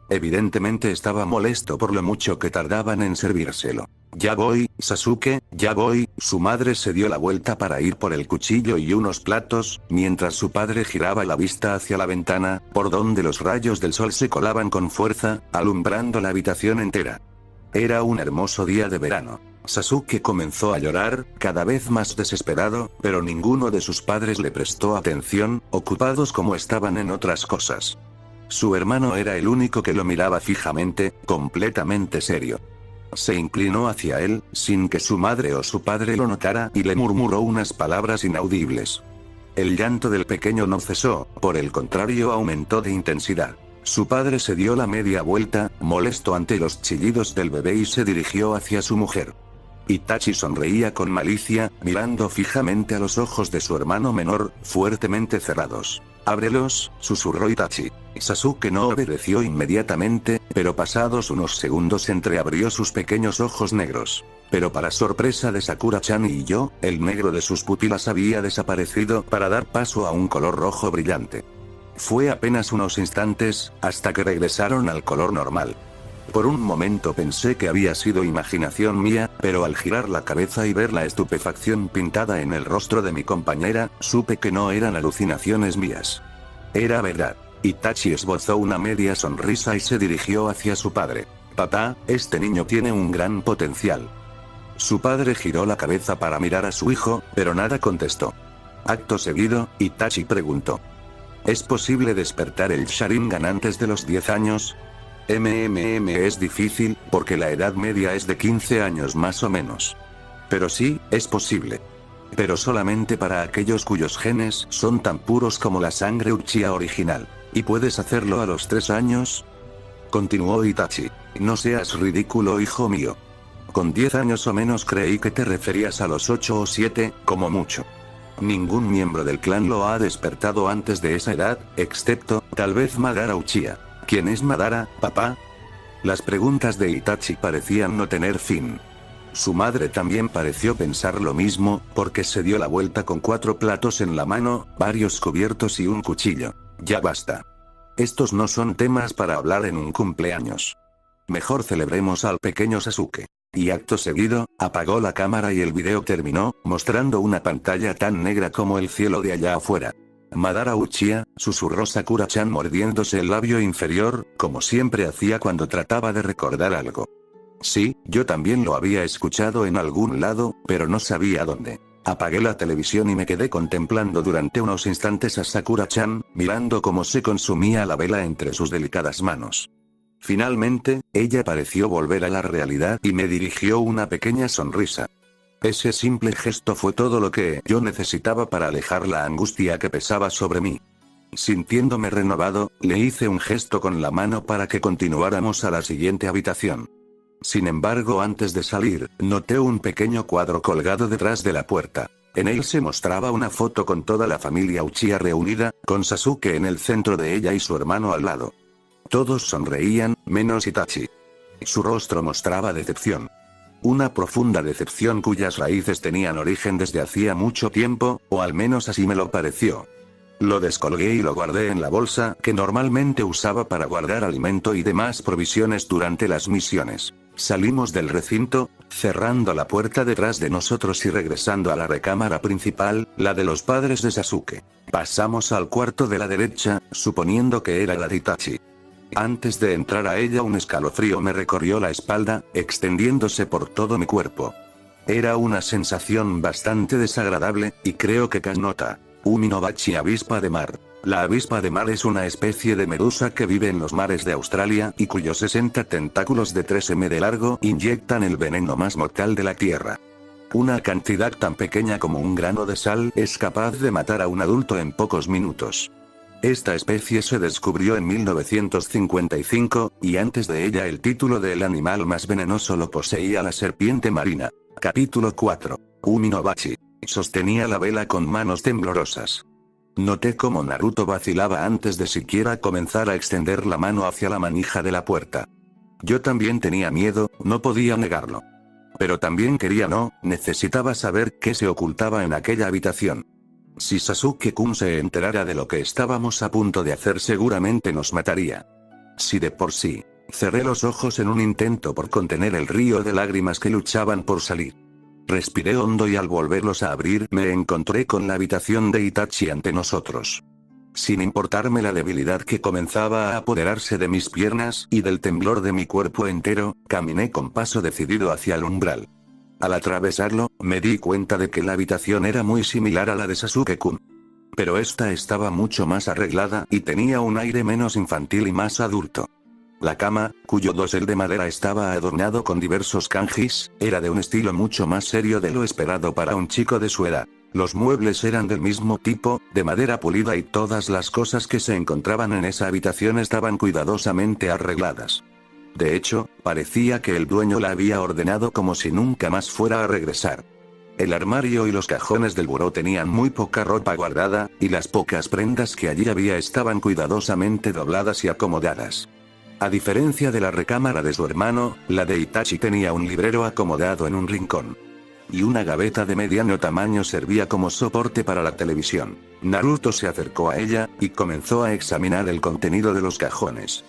Evidentemente estaba molesto por lo mucho que tardaban en servírselo. «Ya voy, Sasuke, ya voy», su madre se dio la vuelta para ir por el cuchillo y unos platos, mientras su padre giraba la vista hacia la ventana, por donde los rayos del sol se colaban con fuerza, alumbrando la habitación entera. Era un hermoso día de verano. Sasuke comenzó a llorar, cada vez más desesperado, pero ninguno de sus padres le prestó atención, ocupados como estaban en otras cosas. Su hermano era el único que lo miraba fijamente, completamente serio. Se inclinó hacia él, sin que su madre o su padre lo notara, y le murmuró unas palabras inaudibles. El llanto del pequeño no cesó, por el contrario aumentó de intensidad. Su padre se dio la media vuelta, molesto ante los chillidos del bebé y se dirigió hacia su mujer. Itachi sonreía con malicia, mirando fijamente a los ojos de su hermano menor, fuertemente cerrados. «Ábrelos», susurró Itachi. Sasuke no obedeció inmediatamente, pero pasados unos segundos entreabrió sus pequeños ojos negros. Pero para sorpresa de Sakura-chan y yo, el negro de sus pupilas había desaparecido para dar paso a un color rojo brillante. Fue apenas unos instantes, hasta que regresaron al color normal. Por un momento pensé que había sido imaginación mía, pero al girar la cabeza y ver la estupefacción pintada en el rostro de mi compañera, supe que no eran alucinaciones mías. Era verdad. Itachi esbozó una media sonrisa y se dirigió hacia su padre. «Papá, este niño tiene un gran potencial». Su padre giró la cabeza para mirar a su hijo, pero nada contestó. Acto seguido, Itachi preguntó: «¿Es posible despertar el Sharingan antes de los 10 años? Es difícil, porque la edad media es de 15 años más o menos. Pero sí, es posible. Pero solamente para aquellos cuyos genes son tan puros como la sangre Uchiha original. ¿Y puedes hacerlo a los 3 años?» continuó Itachi. No seas ridículo, hijo mío. Con 10 años o menos creí que te referías a los 8 o 7, como mucho. Ningún miembro del clan lo ha despertado antes de esa edad, excepto, tal vez Madara Uchiha. ¿Quién es Madara, papá? Las preguntas de Itachi parecían no tener fin. Su madre también pareció pensar lo mismo, porque se dio la vuelta con 4 platos en la mano, varios cubiertos y un cuchillo. Ya basta. Estos no son temas para hablar en un cumpleaños. Mejor celebremos al pequeño Sasuke. Y acto seguido, apagó la cámara y el video terminó, mostrando una pantalla tan negra como el cielo de allá afuera. Madara Uchiha, susurró Sakura-chan mordiéndose el labio inferior, como siempre hacía cuando trataba de recordar algo. Sí, yo también lo había escuchado en algún lado, pero no sabía dónde. Apagué la televisión y me quedé contemplando durante unos instantes a Sakura-chan, mirando cómo se consumía la vela entre sus delicadas manos. Finalmente, ella pareció volver a la realidad y me dirigió una pequeña sonrisa. Ese simple gesto fue todo lo que yo necesitaba para alejar la angustia que pesaba sobre mí. Sintiéndome renovado, le hice un gesto con la mano para que continuáramos a la siguiente habitación. Sin embargo, antes de salir, noté un pequeño cuadro colgado detrás de la puerta. En él se mostraba una foto con toda la familia Uchiha reunida, con Sasuke en el centro de ella y su hermano al lado. Todos sonreían, menos Itachi. Su rostro mostraba decepción. Una profunda decepción cuyas raíces tenían origen desde hacía mucho tiempo, o al menos así me lo pareció. Lo descolgué y lo guardé en la bolsa que normalmente usaba para guardar alimento y demás provisiones durante las misiones. Salimos del recinto, cerrando la puerta detrás de nosotros y regresando a la recámara principal, la de los padres de Sasuke. Pasamos al cuarto de la derecha, suponiendo que era la de Itachi. Antes de entrar a ella un escalofrío me recorrió la espalda, extendiéndose por todo mi cuerpo. Era una sensación bastante desagradable, y creo que Kasnota. Uminobachi avispa de mar. La avispa de mar es una especie de medusa que vive en los mares de Australia y cuyos 60 tentáculos de 3 m de largo inyectan el veneno más mortal de la Tierra. Una cantidad tan pequeña como un grano de sal es capaz de matar a un adulto en pocos minutos. Esta especie se descubrió en 1955, y antes de ella el título de el animal más venenoso lo poseía la serpiente marina. Capítulo 4. Uminobachi. Sostenía la vela con manos temblorosas. Noté cómo Naruto vacilaba antes de siquiera comenzar a extender la mano hacia la manija de la puerta. Yo también tenía miedo, no podía negarlo. Pero también necesitaba saber qué se ocultaba en aquella habitación. Si Sasuke-kun se enterara de lo que estábamos a punto de hacer, seguramente nos mataría. Si de por sí. Cerré los ojos en un intento por contener el río de lágrimas que luchaban por salir. Respiré hondo y al volverlos a abrir me encontré con la habitación de Itachi ante nosotros. Sin importarme la debilidad que comenzaba a apoderarse de mis piernas y del temblor de mi cuerpo entero, caminé con paso decidido hacia el umbral. Al atravesarlo, me di cuenta de que la habitación era muy similar a la de Sasuke-kun. Pero esta estaba mucho más arreglada y tenía un aire menos infantil y más adulto. La cama, cuyo dosel de madera estaba adornado con diversos kanjis, era de un estilo mucho más serio de lo esperado para un chico de su edad. Los muebles eran del mismo tipo, de madera pulida, y todas las cosas que se encontraban en esa habitación estaban cuidadosamente arregladas. De hecho, parecía que el dueño la había ordenado como si nunca más fuera a regresar. El armario y los cajones del buró tenían muy poca ropa guardada, y las pocas prendas que allí había estaban cuidadosamente dobladas y acomodadas. A diferencia de la recámara de su hermano, la de Itachi tenía un librero acomodado en un rincón. Y una gaveta de mediano tamaño servía como soporte para la televisión. Naruto se acercó a ella, y comenzó a examinar el contenido de los cajones.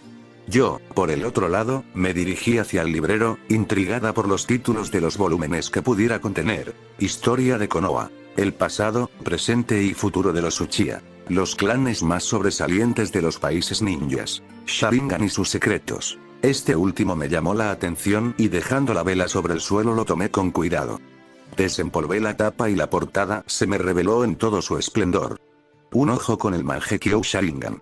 Yo, por el otro lado, me dirigí hacia el librero, intrigada por los títulos de los volúmenes que pudiera contener. Historia de Konoha. El pasado, presente y futuro de los Uchiha. Los clanes más sobresalientes de los países ninjas. Sharingan y sus secretos. Este último me llamó la atención y dejando la vela sobre el suelo lo tomé con cuidado. Desempolvé la tapa y la portada se me reveló en todo su esplendor. Un ojo con el Mangekyou Sharingan.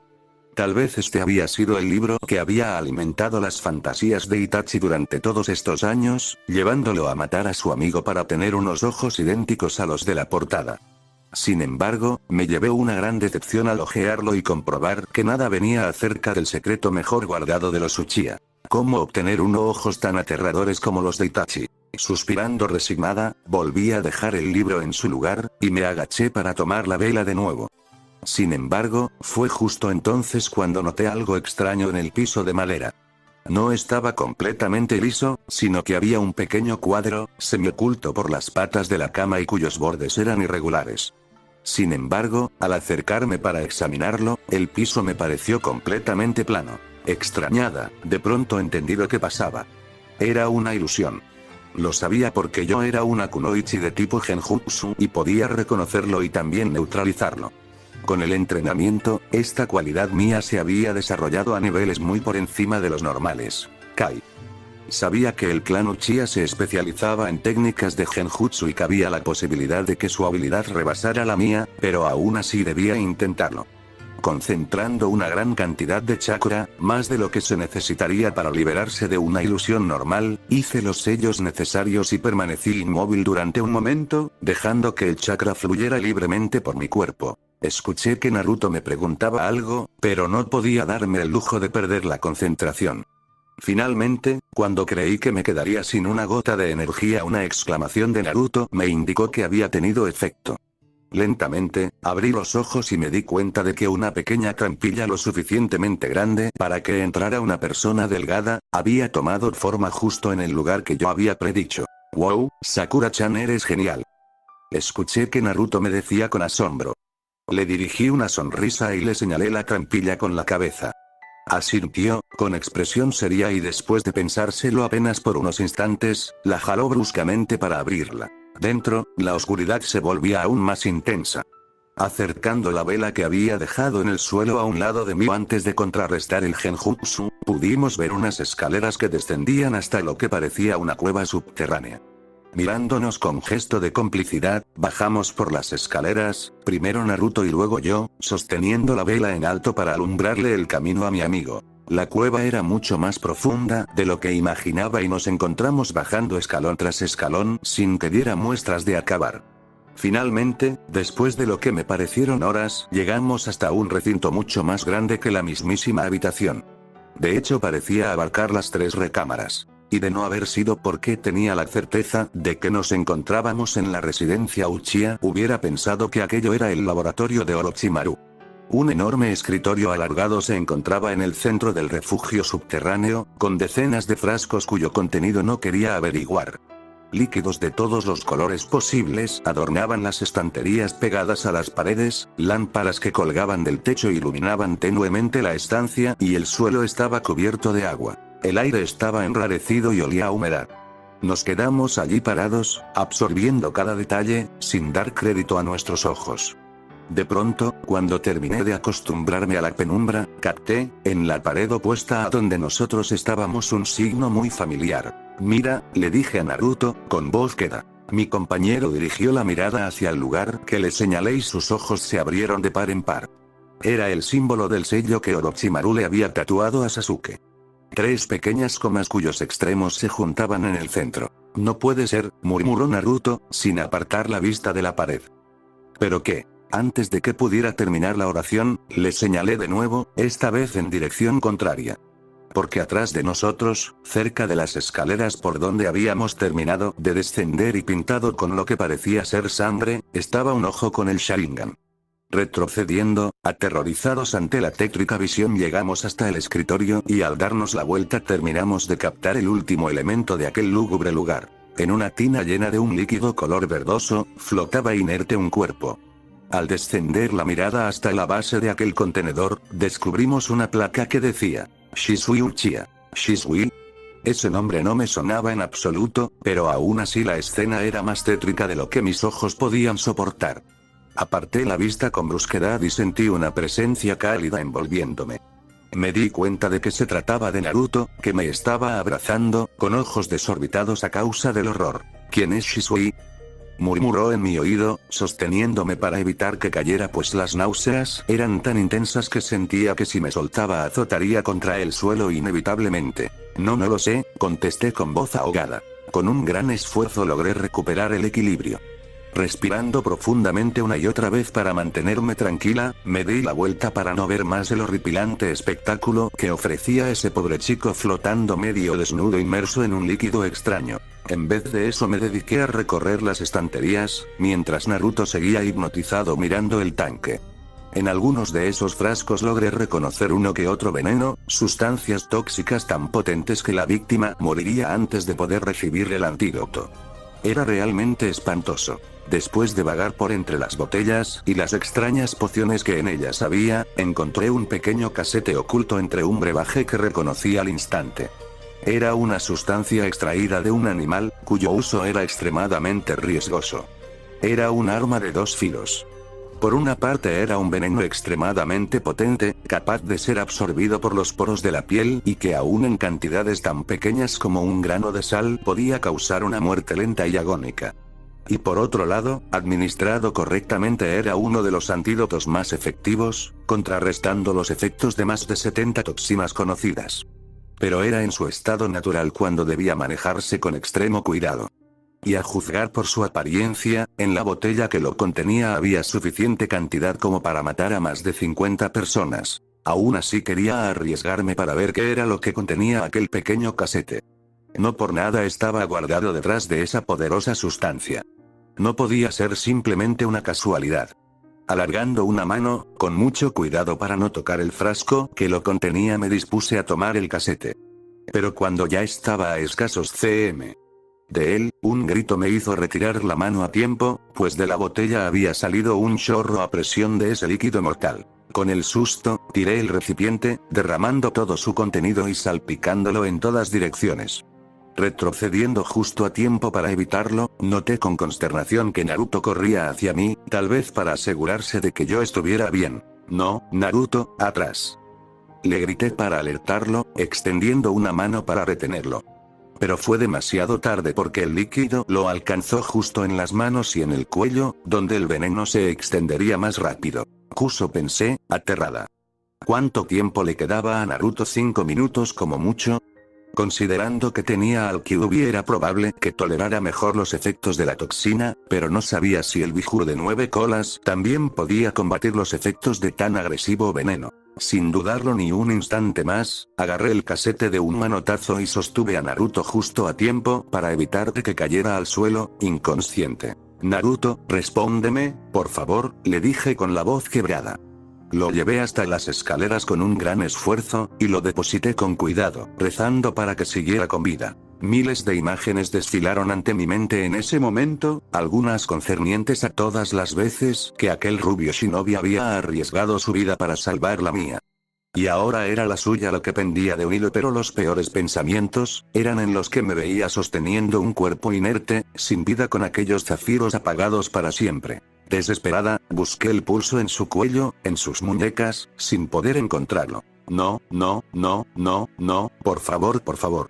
Tal vez este había sido el libro que había alimentado las fantasías de Itachi durante todos estos años, llevándolo a matar a su amigo para tener unos ojos idénticos a los de la portada. Sin embargo, me llevé una gran decepción al hojearlo y comprobar que nada venía acerca del secreto mejor guardado de los Uchiha. ¿Cómo obtener unos ojos tan aterradores como los de Itachi? Suspirando resignada, volví a dejar el libro en su lugar, y me agaché para tomar la vela de nuevo. Sin embargo, fue justo entonces cuando noté algo extraño en el piso de madera. No estaba completamente liso, sino que había un pequeño cuadro, semioculto por las patas de la cama y cuyos bordes eran irregulares. Sin embargo, al acercarme para examinarlo, el piso me pareció completamente plano. Extrañada, de pronto entendí lo que pasaba. Era una ilusión. Lo sabía porque yo era una kunoichi de tipo genjutsu y podía reconocerlo y también neutralizarlo. Con el entrenamiento, esta cualidad mía se había desarrollado a niveles muy por encima de los normales. Kai. Sabía que el clan Uchiha se especializaba en técnicas de genjutsu y cabía la posibilidad de que su habilidad rebasara la mía, pero aún así debía intentarlo. Concentrando una gran cantidad de chakra, más de lo que se necesitaría para liberarse de una ilusión normal, hice los sellos necesarios y permanecí inmóvil durante un momento, dejando que el chakra fluyera libremente por mi cuerpo. Escuché que Naruto me preguntaba algo, pero no podía darme el lujo de perder la concentración. Finalmente, cuando creí que me quedaría sin una gota de energía, una exclamación de Naruto me indicó que había tenido efecto. Lentamente, abrí los ojos y me di cuenta de que una pequeña trampilla lo suficientemente grande para que entrara una persona delgada, había tomado forma justo en el lugar que yo había predicho. «Wow, Sakura-chan, eres genial». Escuché que Naruto me decía con asombro. Le dirigí una sonrisa y le señalé la trampilla con la cabeza. Asintió, con expresión seria y después de pensárselo apenas por unos instantes, la jaló bruscamente para abrirla. Dentro, la oscuridad se volvía aún más intensa. Acercando la vela que había dejado en el suelo a un lado de mí antes de contrarrestar el genjutsu, pudimos ver unas escaleras que descendían hasta lo que parecía una cueva subterránea. Mirándonos con gesto de complicidad, bajamos por las escaleras, primero Naruto y luego yo, sosteniendo la vela en alto para alumbrarle el camino a mi amigo. La cueva era mucho más profunda de lo que imaginaba y nos encontramos bajando escalón tras escalón sin que diera muestras de acabar. Finalmente, después de lo que me parecieron horas, llegamos hasta un recinto mucho más grande que la mismísima habitación. De hecho parecía abarcar las 3 recámaras. Y de no haber sido porque tenía la certeza de que nos encontrábamos en la residencia Uchiha, hubiera pensado que aquello era el laboratorio de Orochimaru. Un enorme escritorio alargado se encontraba en el centro del refugio subterráneo, con decenas de frascos cuyo contenido no quería averiguar. Líquidos de todos los colores posibles adornaban las estanterías pegadas a las paredes, lámparas que colgaban del techo iluminaban tenuemente la estancia y el suelo estaba cubierto de agua. El aire estaba enrarecido y olía a humedad. Nos quedamos allí parados, absorbiendo cada detalle, sin dar crédito a nuestros ojos. De pronto, cuando terminé de acostumbrarme a la penumbra, capté, en la pared opuesta a donde nosotros estábamos, un signo muy familiar. «Mira», le dije a Naruto, con voz queda. Mi compañero dirigió la mirada hacia el lugar que le señalé y sus ojos se abrieron de par en par. Era el símbolo del sello que Orochimaru le había tatuado a Sasuke. 3 pequeñas comas cuyos extremos se juntaban en el centro. «No puede ser», murmuró Naruto, sin apartar la vista de la pared. «¿Pero qué?». Antes de que pudiera terminar la oración, le señalé de nuevo, esta vez en dirección contraria. Porque atrás de nosotros, cerca de las escaleras por donde habíamos terminado de descender y pintado con lo que parecía ser sangre, estaba un ojo con el Sharingan. Retrocediendo, aterrorizados ante la tétrica visión, llegamos hasta el escritorio y al darnos la vuelta terminamos de captar el último elemento de aquel lúgubre lugar. En una tina llena de un líquido color verdoso, flotaba inerte un cuerpo. Al descender la mirada hasta la base de aquel contenedor, descubrimos una placa que decía, Shisui Uchiha. ¿Shisui? Ese nombre no me sonaba en absoluto, pero aún así la escena era más tétrica de lo que mis ojos podían soportar. Aparté la vista con brusquedad y sentí una presencia cálida envolviéndome. Me di cuenta de que se trataba de Naruto, que me estaba abrazando, con ojos desorbitados a causa del horror. ¿Quién es Shisui?, murmuró en mi oído, sosteniéndome para evitar que cayera, pues las náuseas eran tan intensas que sentía que si me soltaba azotaría contra el suelo inevitablemente. No lo sé, contesté con voz ahogada. Con un gran esfuerzo logré recuperar el equilibrio. Respirando profundamente una y otra vez para mantenerme tranquila, me di la vuelta para no ver más el horripilante espectáculo que ofrecía ese pobre chico flotando medio desnudo inmerso en un líquido extraño. En vez de eso me dediqué a recorrer las estanterías, mientras Naruto seguía hipnotizado mirando el tanque. En algunos de esos frascos logré reconocer uno que otro veneno, sustancias tóxicas tan potentes que la víctima moriría antes de poder recibir el antídoto. Era realmente espantoso. Después de vagar por entre las botellas y las extrañas pociones que en ellas había, encontré un pequeño casete oculto entre un brebaje que reconocí al instante. Era una sustancia extraída de un animal, cuyo uso era extremadamente riesgoso. Era un arma de dos filos. Por una parte era un veneno extremadamente potente, capaz de ser absorbido por los poros de la piel y que aún en cantidades tan pequeñas como un grano de sal podía causar una muerte lenta y agónica. Y por otro lado, administrado correctamente era uno de los antídotos más efectivos, contrarrestando los efectos de más de 70 toxinas conocidas. Pero era en su estado natural cuando debía manejarse con extremo cuidado. Y a juzgar por su apariencia, en la botella que lo contenía había suficiente cantidad como para matar a más de 50 personas. Aún así quería arriesgarme para ver qué era lo que contenía aquel pequeño casete. No por nada estaba guardado detrás de esa poderosa sustancia. No podía ser simplemente una casualidad. Alargando una mano, con mucho cuidado para no tocar el frasco que lo contenía, me dispuse a tomar el casete. Pero cuando ya estaba a escasos cm de él, un grito me hizo retirar la mano a tiempo, pues de la botella había salido un chorro a presión de ese líquido mortal. Con el susto, tiré el recipiente, derramando todo su contenido y salpicándolo en todas direcciones. Retrocediendo justo a tiempo para evitarlo, noté con consternación que Naruto corría hacia mí, tal vez para asegurarse de que yo estuviera bien. «No, Naruto, atrás». Le grité para alertarlo, extendiendo una mano para retenerlo. Pero fue demasiado tarde porque el líquido lo alcanzó justo en las manos y en el cuello, donde el veneno se extendería más rápido. Kuso, pensé, aterrada. ¿Cuánto tiempo le quedaba a Naruto? 5 minutos como mucho. Considerando que tenía al Kyuubi era probable que tolerara mejor los efectos de la toxina, pero no sabía si el Biju de 9 colas también podía combatir los efectos de tan agresivo veneno. Sin dudarlo ni un instante más, agarré el casete de un manotazo y sostuve a Naruto justo a tiempo para evitar que cayera al suelo, inconsciente. «Naruto, respóndeme, por favor», le dije con la voz quebrada. Lo llevé hasta las escaleras con un gran esfuerzo, y lo deposité con cuidado, rezando para que siguiera con vida. Miles de imágenes desfilaron ante mi mente en ese momento, algunas concernientes a todas las veces que aquel rubio shinobi había arriesgado su vida para salvar la mía. Y ahora era la suya lo que pendía de un hilo, pero los peores pensamientos eran en los que me veía sosteniendo un cuerpo inerte, sin vida, con aquellos zafiros apagados para siempre. Desesperada, busqué el pulso en su cuello, en sus muñecas, sin poder encontrarlo. «No, no, no, no, no, por favor»,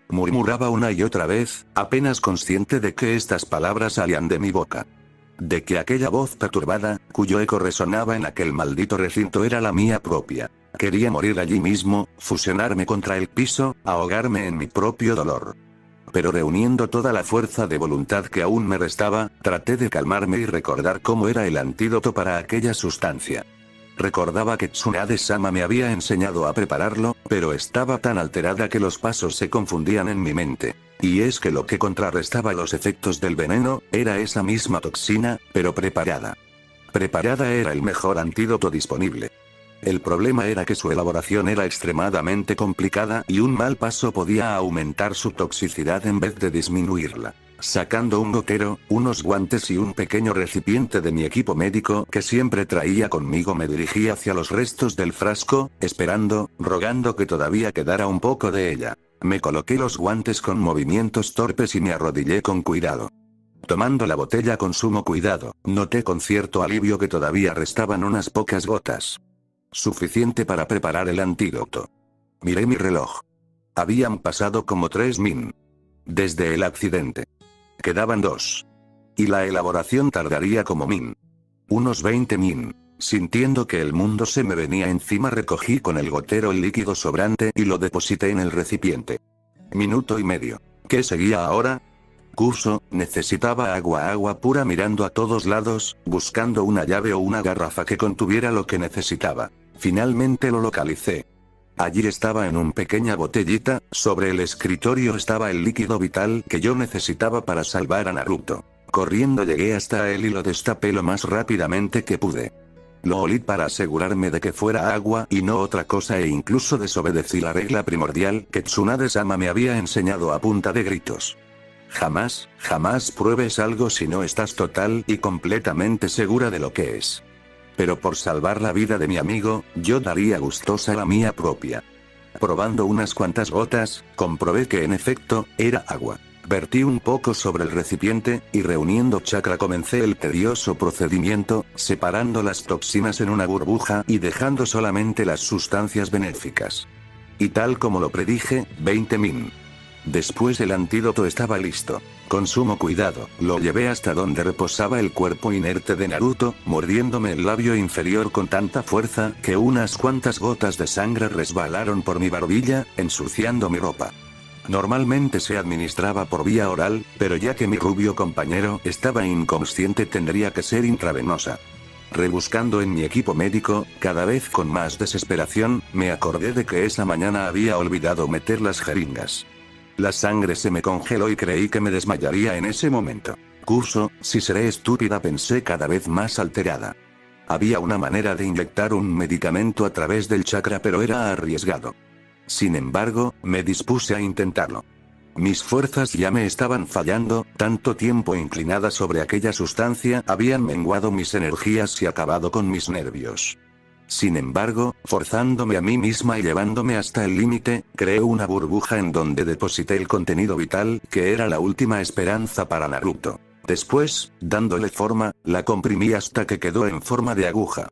murmuraba una y otra vez, apenas consciente de que estas palabras salían de mi boca. De que aquella voz perturbada, cuyo eco resonaba en aquel maldito recinto, era la mía propia. Quería morir allí mismo, fusionarme contra el piso, ahogarme en mi propio dolor. Pero reuniendo toda la fuerza de voluntad que aún me restaba, traté de calmarme y recordar cómo era el antídoto para aquella sustancia. Recordaba que Tsunade-sama me había enseñado a prepararlo, pero estaba tan alterada que los pasos se confundían en mi mente. Y es que lo que contrarrestaba los efectos del veneno, era esa misma toxina, pero preparada. Preparada era el mejor antídoto disponible. El problema era que su elaboración era extremadamente complicada y un mal paso podía aumentar su toxicidad en vez de disminuirla. Sacando un gotero, unos guantes y un pequeño recipiente de mi equipo médico que siempre traía conmigo, me dirigí hacia los restos del frasco, esperando, rogando que todavía quedara un poco de ella. Me coloqué los guantes con movimientos torpes y me arrodillé con cuidado. Tomando la botella con sumo cuidado, noté con cierto alivio que todavía restaban unas pocas gotas. Suficiente para preparar el antídoto. Miré mi reloj. Habían pasado como 3 min. Desde el accidente. Quedaban 2. Y la elaboración tardaría como min. Unos 20 min. Sintiendo que el mundo se me venía encima, recogí con el gotero el líquido sobrante y lo deposité en el recipiente. Minuto y medio. ¿Qué seguía ahora? Curso, necesitaba agua pura mirando a todos lados, buscando una llave o una garrafa que contuviera lo que necesitaba. Finalmente lo localicé. Allí estaba en una pequeña botellita, sobre el escritorio estaba el líquido vital que yo necesitaba para salvar a Naruto. Corriendo llegué hasta él y lo destapé lo más rápidamente que pude. Lo olí para asegurarme de que fuera agua y no otra cosa e incluso desobedecí la regla primordial que Tsunade-sama me había enseñado a punta de gritos. Jamás pruebes algo si no estás total y completamente segura de lo que es. Pero por salvar la vida de mi amigo, yo daría gustosa la mía propia. Probando unas cuantas gotas, comprobé que en efecto, era agua. Vertí un poco sobre el recipiente, y reuniendo chakra comencé el tedioso procedimiento, separando las toxinas en una burbuja y dejando solamente las sustancias benéficas. Y tal como lo predije, 20 min. Después el antídoto estaba listo. Con sumo cuidado, lo llevé hasta donde reposaba el cuerpo inerte de Naruto, mordiéndome el labio inferior con tanta fuerza que unas cuantas gotas de sangre resbalaron por mi barbilla, ensuciando mi ropa. Normalmente se administraba por vía oral, pero ya que mi rubio compañero estaba inconsciente tendría que ser intravenosa. Rebuscando en mi equipo médico, cada vez con más desesperación, me acordé de que esa mañana había olvidado meter las jeringas. La sangre se me congeló y creí que me desmayaría en ese momento. Curso, si seré estúpida, pensé cada vez más alterada. Había una manera de inyectar un medicamento a través del chakra, pero era arriesgado. Sin embargo, me dispuse a intentarlo. Mis fuerzas ya me estaban fallando, tanto tiempo inclinada sobre aquella sustancia habían menguado mis energías y acabado con mis nervios. Sin embargo, forzándome a mí misma y llevándome hasta el límite, creé una burbuja en donde deposité el contenido vital, que era la última esperanza para Naruto. Después, dándole forma, la comprimí hasta que quedó en forma de aguja.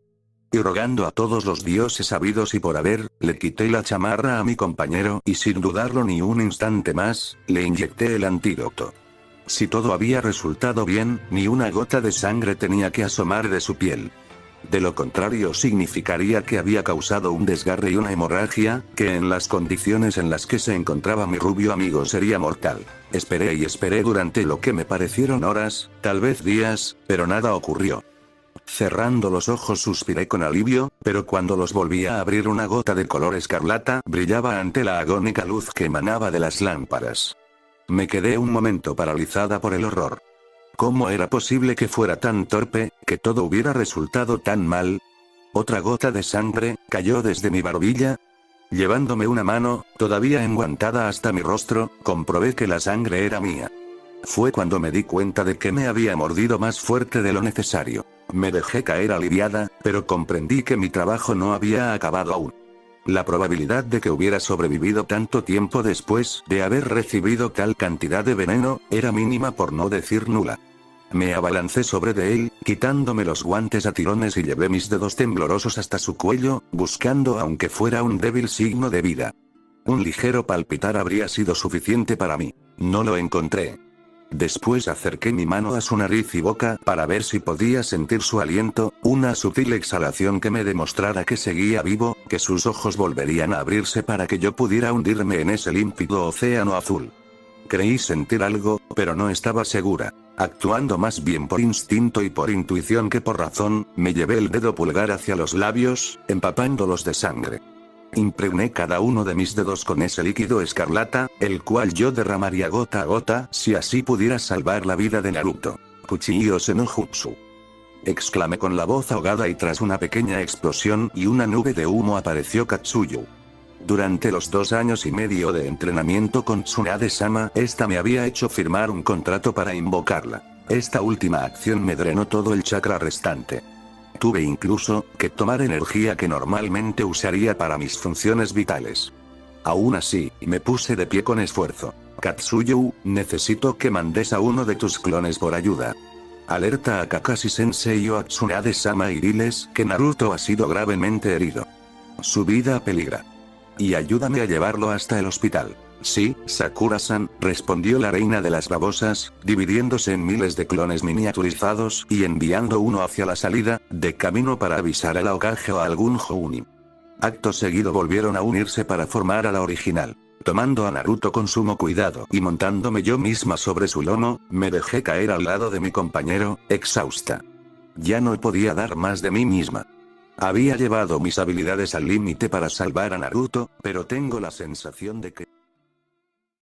Y rogando a todos los dioses habidos y por haber, le quité la chamarra a mi compañero y sin dudarlo ni un instante más, le inyecté el antídoto. Si todo había resultado bien, ni una gota de sangre tenía que asomar de su piel. De lo contrario significaría que había causado un desgarre y una hemorragia, que en las condiciones en las que se encontraba mi rubio amigo sería mortal. Esperé y esperé durante lo que me parecieron horas, tal vez días, pero nada ocurrió. Cerrando los ojos suspiré con alivio, pero cuando los volví a abrir una gota de color escarlata brillaba ante la agónica luz que emanaba de las lámparas. Me quedé un momento paralizada por el horror. ¿Cómo era posible que fuera tan torpe, que todo hubiera resultado tan mal? Otra gota de sangre cayó desde mi barbilla. Llevándome una mano, todavía enguantada hasta mi rostro, comprobé que la sangre era mía. Fue cuando me di cuenta de que me había mordido más fuerte de lo necesario. Me dejé caer aliviada, pero comprendí que mi trabajo no había acabado aún. La probabilidad de que hubiera sobrevivido tanto tiempo después de haber recibido tal cantidad de veneno, era mínima por no decir nula. Me abalancé sobre de él, quitándome los guantes a tirones y llevé mis dedos temblorosos hasta su cuello, buscando aunque fuera un débil signo de vida. Un ligero palpitar habría sido suficiente para mí. No lo encontré. Después acerqué mi mano a su nariz y boca para ver si podía sentir su aliento, una sutil exhalación que me demostrara que seguía vivo, que sus ojos volverían a abrirse para que yo pudiera hundirme en ese límpido océano azul. Creí sentir algo, pero no estaba segura. Actuando más bien por instinto y por intuición que por razón, me llevé el dedo pulgar hacia los labios, empapándolos de sangre. Impregné cada uno de mis dedos con ese líquido escarlata, el cual yo derramaría gota a gota si así pudiera salvar la vida de Naruto. Kuchi-io no Jutsu. Exclamé con la voz ahogada y tras una pequeña explosión y una nube de humo apareció Katsuyu. Durante los 2 años y medio de entrenamiento con Tsunade-sama, esta me había hecho firmar un contrato para invocarla. Esta última acción me drenó todo el chakra restante. Tuve incluso que tomar energía que normalmente usaría para mis funciones vitales. Aún así, me puse de pie con esfuerzo. Katsuyu, necesito que mandes a uno de tus clones por ayuda. Alerta a Kakashi-sensei o a Tsunade-sama y diles que Naruto ha sido gravemente herido. Su vida peligra. Y ayúdame a llevarlo hasta el hospital. Sí, Sakura-san, respondió la reina de las babosas, dividiéndose en miles de clones miniaturizados y enviando uno hacia la salida, de camino para avisar a la Hokage o a algún Jounin. Acto seguido volvieron a unirse para formar a la original. Tomando a Naruto con sumo cuidado y montándome yo misma sobre su lomo, me dejé caer al lado de mi compañero, exhausta. Ya no podía dar más de mí misma. Había llevado mis habilidades al límite para salvar a Naruto, pero tengo la sensación de que